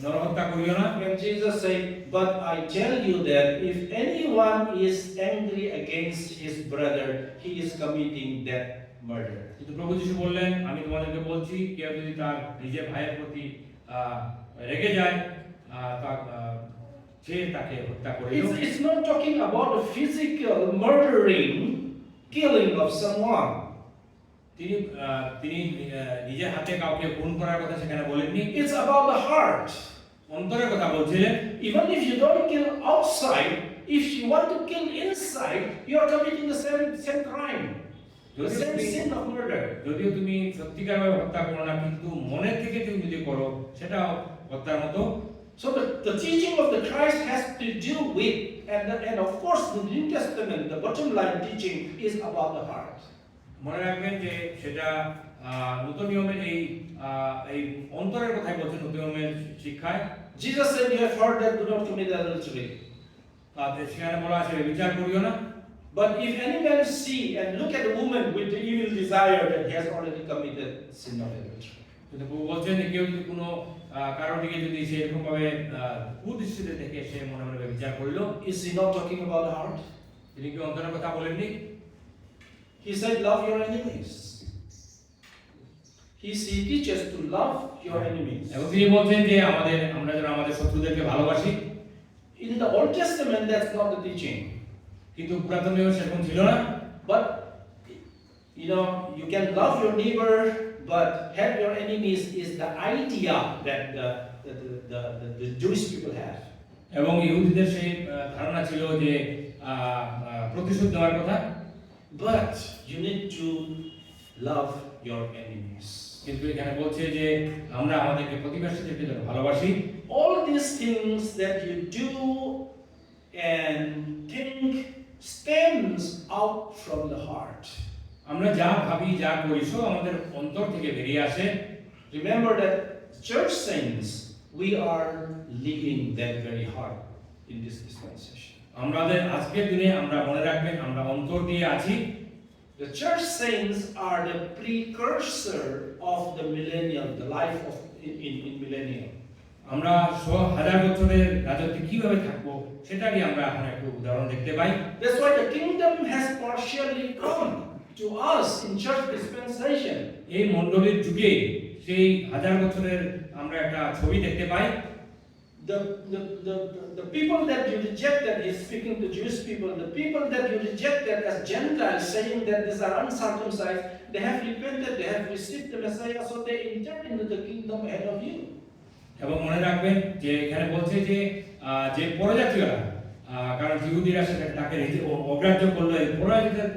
নরহত্যা করিও না। When Jesus said, "But I tell you that if anyone is angry against his brother, he is committing that murder." কিন্তু প্রভু যিশু বললেন, আমি তোমাদেরকে বলছি, কেউ যদি তার নিজের ভাইয়ের প্রতি রেগে যায় সে তাকে হত্যা করে। It's not talking about the physical murdering, killing of someone. তিনি নিজের হাতে কাউকে খুন করার কথা সেখানে বলেননি। It's about the heart. অন্তরের কথা বলছিলেন। Even if you don't kill outside, if you want to kill inside, you are committing the same crime, the same sin of murder. যদিও তুমি সত্যিকারভাবে হত্যা করো না, কিন্তু মনের থেকে তুমি যদি করো সেটাও হত্যার মতো। So the teaching of the Christ has to do with, and of course the New Testament, the bottom line teaching is about the heart. মনে রাখবেন যে সেটা নতুন নিয়মের এই অন্তরের কথাই বলছে নতুন নিয়মের শিক্ষায়। Jesus said, "You have heard that do not commit adultery." সেখানে বলা আছে বিচার করিও না। But if any man see and look at a woman with the evil desire, that he has already committed sin of adultery. কিন্তু প্রভু বলছেন যে কেউ যদি কোনো কারোর দিকে যদি সে এরকম ভাবে কুদৃষ্টিতে দেখে সে মনে মনে বিচার করলো। Is he not talking about the heart? তিনি কি অন্তরের কথা বলেননি? He said, "Love your enemies." He teaches to love your enemies. এবং তিনি বলছেন যে আমরা যেন আমাদের শত্রুদেরকে ভালোবাসি। In the Old Testament, that's not the teaching. কিন্তু পুরাতন নিয়মে সেরকম ছিল না। But you can love your neighbor, but hate your enemies is the idea that the Jewish people have. এবং ইহুদিদের সেই ধারণা ছিল যে প্রতিশোধ দেওয়ার কথা। But you need to love your enemies. কিন্তু এখানে বলছে যে আমরা আমাদেরকে প্রতিবেশীদেরকে যেন ভালোবাসি। All these things that you do and think stems out from the heart. আমরা যা ভাবি যা করি সব আমাদের অন্তর থেকে বেরিয়ে আসে। Remember that church saints, we are living that very heart in this dispensation. আমাদের আজকের দিনে আমরা মনে রাখবেন আমরা অন্তর দিয়ে আছি। The church saints are the precursor of the millennium, the life of in millennium. আমরা হাজার বছরের রাজত্বে কিভাবে থাকবো সেটারই আমরা এখন একটু উদাহরণ দেখতে পাই। That's why the kingdom has partially come to us in church dispensation. এই মণ্ডলীর যুগে সেই হাজার বছরের আমরা একটা ছবি দেখতে পাই। The people that you rejected, he's speaking to Jewish people, the people that you rejected as Gentiles, saying that these are uncircumcised, they have repented, they have received the Messiah, so they entered into the kingdom ahead of you. এবং মনে রাখবেন যে এখানে বলছে যে পরজাতীয়রা, কারণ ইহুদিরা তাকে অগ্রাহ্য করলো,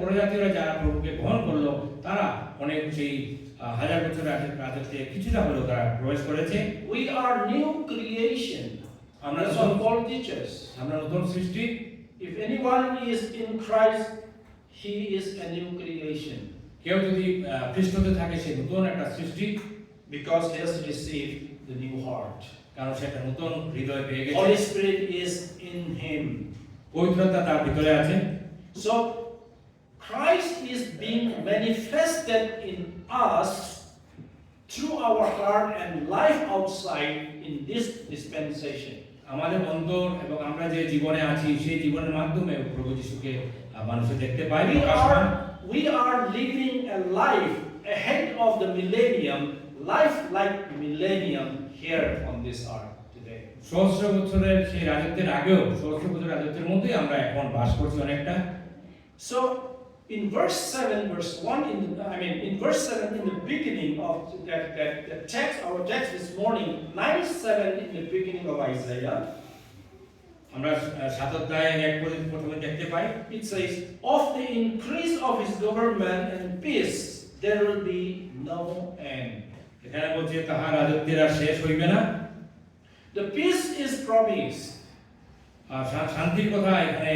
পরজাতীয়রা যারা প্রভুকে গ্রহণ করলো তারা অনেক সেই হাজার বছরের রাজত্বে কিছুটা হলেও তারা প্রবেশ করেছে। We are new creation. That's what Paul teaches. আমরা নতুন সৃষ্টি। If anyone is in Christ, he is a new creation. কেউ যদি খ্রিস্টতে থাকে সে নতুন একটা সৃষ্টি, because he has received the new heart. কারণ সে একটা নতুন হৃদয় পেয়ে গেছে। Holy Spirit is in him. পবিত্রতা তার ভিতরে আছে। So Christ is being manifested in us through our heart and life outside in this dispensation. আমাদের অন্তর এবং আমরা যে জীবনে আছি সেই জীবনের মাধ্যমে প্রভু যিশুকে মানুষে দেখতে পাই। We are living a life ahead of the millennium, life like millennium here on this earth today. সহস্র বছরের সেই রাজত্বের আগেও সহস্র বছরের রাজত্বের মধ্যেই আমরা এখন বাস করছি অনেকটা। So in verse 7, verse 1, in verse 7, in the beginning of that text, our text this morning, 9:7 in the beginning of Isaiah, আমরা 7 অধ্যায়ে 1 পর্যন্ত প্রথমে দেখতে পাই, it says, "Of the increase of his government and peace, there will be no end." এখানে বলছে তাহার রাজত্বের আর শেষ হইবে না। The peace is promised. শান্তির কথা এখানে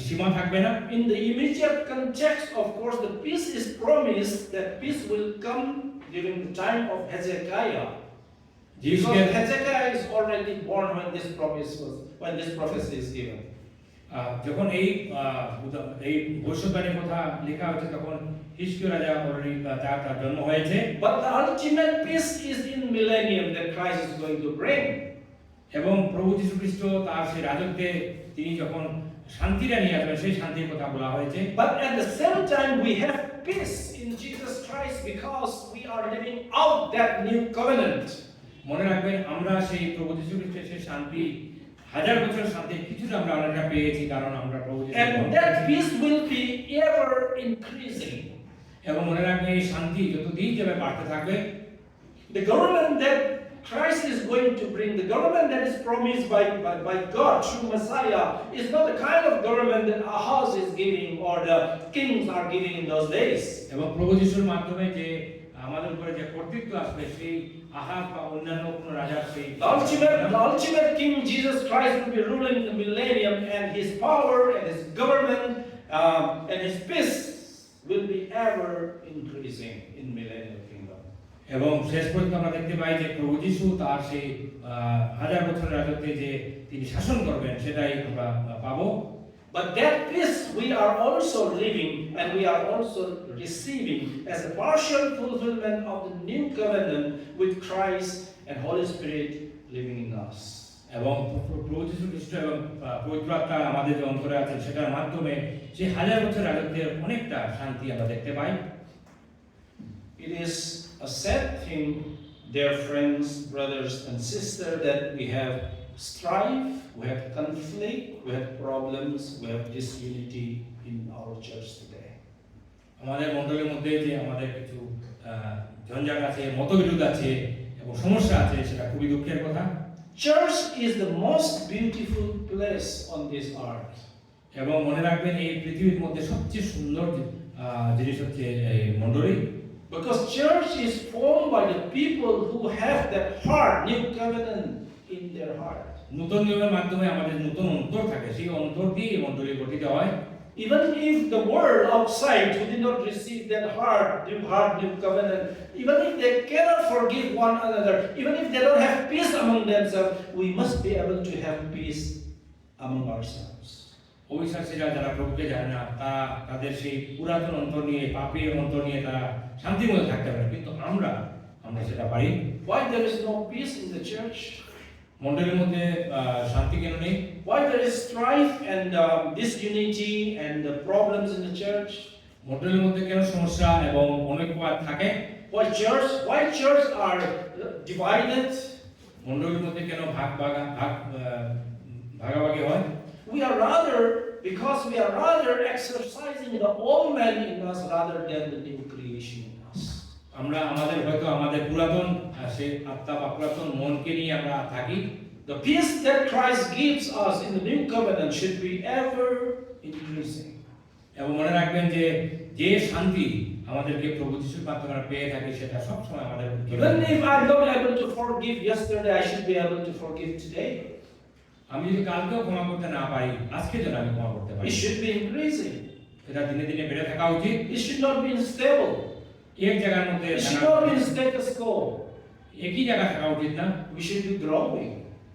সীমা থাকবে না। In the immediate context, of course, the peace is promised, that peace will come during the time of Hezekiah. Because Hezekiah is already born when this prophecy is given. যখন এই ভবিষ্যৎবাণীর কথা লেখা হয়েছে তখন হিজকিয়া রাজা অলরেডি তার জন্ম হয়েছে। But the ultimate peace is in millennium that Christ is going to bring. এবং প্রভু যীশু খ্রিস্ট তার সেই রাজত্বে তিনি যখন শান্তিটা নিয়ে আসবেন সেই শান্তির কথা বলা হয়েছে। But at the same time we have peace in Jesus Christ because we are living out that new covenant. মনে রাখবেন আমরা সেই প্রভু যীশু খ্রিস্টের সেই শান্তি হাজার বছরের শান্তি কিছুটা আমরা অনেকটা পেয়েছি কারণ আমরা প্রভু যীশু And that peace will be ever increasing. এবং মনে রাখবেন এই শান্তি যতদিন যাবে বাড়তে থাকবে। The government that Christ is going to bring, the government that is promised by God through Messiah, is not the kind of government that Ahaz is giving or the kings are giving in those days. এবং প্রভু যিশুর মাধ্যমে যে আমাদের উপরে যে কর্তৃত্ব আসবে সেই আহাজ বা অন্যান্য কোন রাজার সেই The ultimate King Jesus Christ will be ruling the millennium, and his power and his government and his peace will be ever increasing in millennial kingdom. এবং শেষ পর্যন্ত আমরা দেখতে পাই যে প্রভু যিশু তার সেই হাজার বছরের রাজত্বে যে তিনি শাসন করবেন সেটাই আমরা পাবো। But that peace we are also living and we are also receiving as a partial fulfillment of the new covenant with Christ and Holy Spirit living in us. এবং প্রভু যীশু খ্রিস্ট এবং পবিত্র আত্মা আমাদের যে অন্তরে আছেন সেটার মাধ্যমে সেই হাজার বছরের রাজত্বের অনেকটা শান্তি আমরা দেখতে পাই। It is a sad thing, dear friends, brothers and sisters, that we have strife, we have conflict, we have problems, we have disunity in our church today. আমাদের মণ্ডলীর মধ্যে যে আমাদের কিছু ঝঞ্ঝাট আছে, মতবিরোধ আছে এবং সমস্যা আছে সেটা খুবই দুঃখের কথা। Church is the most beautiful place on this earth. এবং মনে রাখবেন এই পৃথিবীর মধ্যে সবচেয়ে সুন্দর জিনিস হচ্ছে এই মণ্ডলী। Because church is formed by the people who have that heart, new covenant in their heart. নতুন নিয়মের মাধ্যমে আমাদের নতুন অন্তর থাকে, সেই অন্তর দিয়ে এই মণ্ডলী গঠিত হয়। Even if the world outside who did not receive that new covenant, even if they cannot forgive one another, even if they don't have peace among themselves, we must be able to have peace among ourselves. অবিশ্বাসীরা যারা প্রভুকে জানে না তারা তাদের সেই পুরাতন অন্তর নিয়ে পাপের অন্তর নিয়ে তারা শান্তির মধ্যে থাকতে পারে, কিন্তু আমরা সেটা পারি। Why there is no peace in the church? মণ্ডলীর মধ্যে শান্তি কেন নেই? Why there is strife and disunity and problems in the church? মণ্ডলীর মধ্যে কেন সমস্যা এবং অনৈক্যবাদ থাকে? Why church are divided? মণ্ডলীর মধ্যে কেন ভাগাভাগি হয়? Because we are rather exercising the old man in us rather than the new creation in us. আমরা হয়তো আমাদের পুরাতন সেই আত্মা বা পুরাতন মনকে নিয়ে আমরা থাকি। The peace that Christ gives us in the new covenant should be ever increasing. এবং মনে রাখবেন যে শান্তি আমাদেরকে প্রভু যিশুর মাধ্যমে পেয়ে থাকি সেটা সব সময় আমাদের। Even if I'm not able to forgive yesterday, I should be able to forgive today. আমি যদি কালকেও ক্ষমা করতে না পারি, আজকে যেন আমি ক্ষমা করতে পারি। It should be increasing. এটা দিনে দিনে বেড়ে থাকা উচিত। It should not be unstable. এক জায়গার মধ্যে It should not be in status quo. একই জায়গা থাকা উচিত না। We should be growing.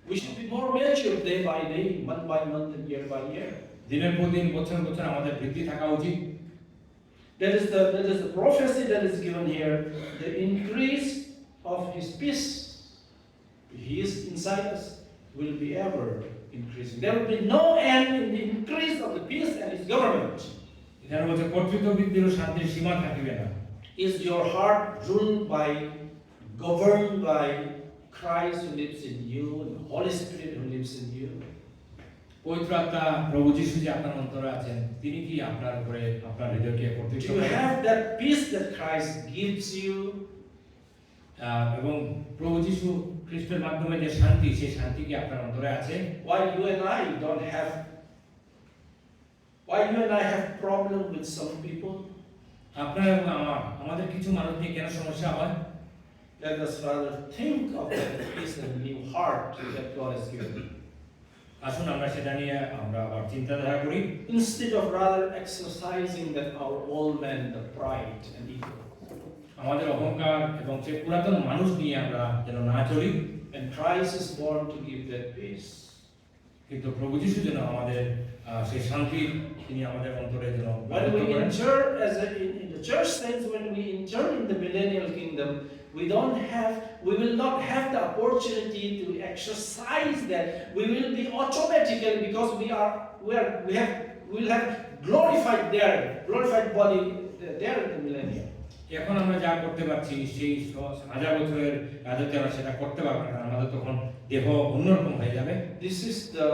We should be more mature day by day, month by month, and year by year. দিনের পর দিন, বছর বছর আমাদের বৃদ্ধি থাকা উচিত। That is the prophecy that is given here. The increase of His peace, He is inside us, will be ever increasing. There will be no end in the increase of the peace and His government. এখানে বলছে কর্তৃত্ব বৃদ্ধির ও শান্তির সীমা থাকিবে না। Is your heart ruled by, governed by Christ who lives in you, and the Holy Spirit who lives in you? পবিত্র আত্মা প্রভু যিশু যে আপনার অন্তরে আছেন, তিনি কি আপনার উপরে আপনার হৃদয়কে কর্তৃত্ব Do you করেন? have that peace that Christ gives you? এবং প্রভু যিশু খ্রিস্টের মাধ্যমে যে শান্তি, সেই শান্তি কি আপনার অন্তরে আছে? Why you and I have problem with some people? আপনার এবং আমাদের কিছু মানুষ নিয়ে কেন সমস্যা হয়? Let us rather think of that peace and new heart that God has given. আসুন আমরা সেটা নিয়ে আমরা আবার চিন্তাধারা করি, Instead of rather exercising that our old man, the pride and ego. আমাদের অহংকার এবং সেই পুরাতন মানুষ নিয়ে আমরা যেন না চলি। And Christ is born to give that peace. কিন্তু প্রভু যিশু যেন আমাদের সেই শান্তি তিনি আমাদের অন্তরে যেন When we enter in the church sense, when we enter in the millennial kingdom, we will not have the opportunity to exercise that. We will be automatically, because we will have glorified body there in the millennium. এখন আমরা যা করতে পারছি সেই 1000 বছরের রাজত্বে আমরা সেটা করতে পারবো না, আমাদের তখন দেহ অন্যরকম হয়ে যাবে। This is the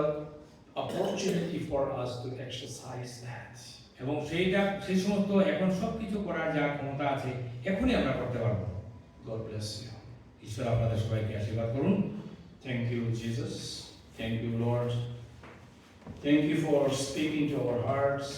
opportunity for us to exercise that. এবং সেই সমস্ত এখন সবকিছু করার যা ক্ষমতা আছে এখনই আমরা করতে পারবো। God bless you. ঈশ্বর আপনাদের সবাইকে আশীর্বাদ করুন। Thank you, Jesus. Thank you, Lord. Thank you for speaking to our hearts.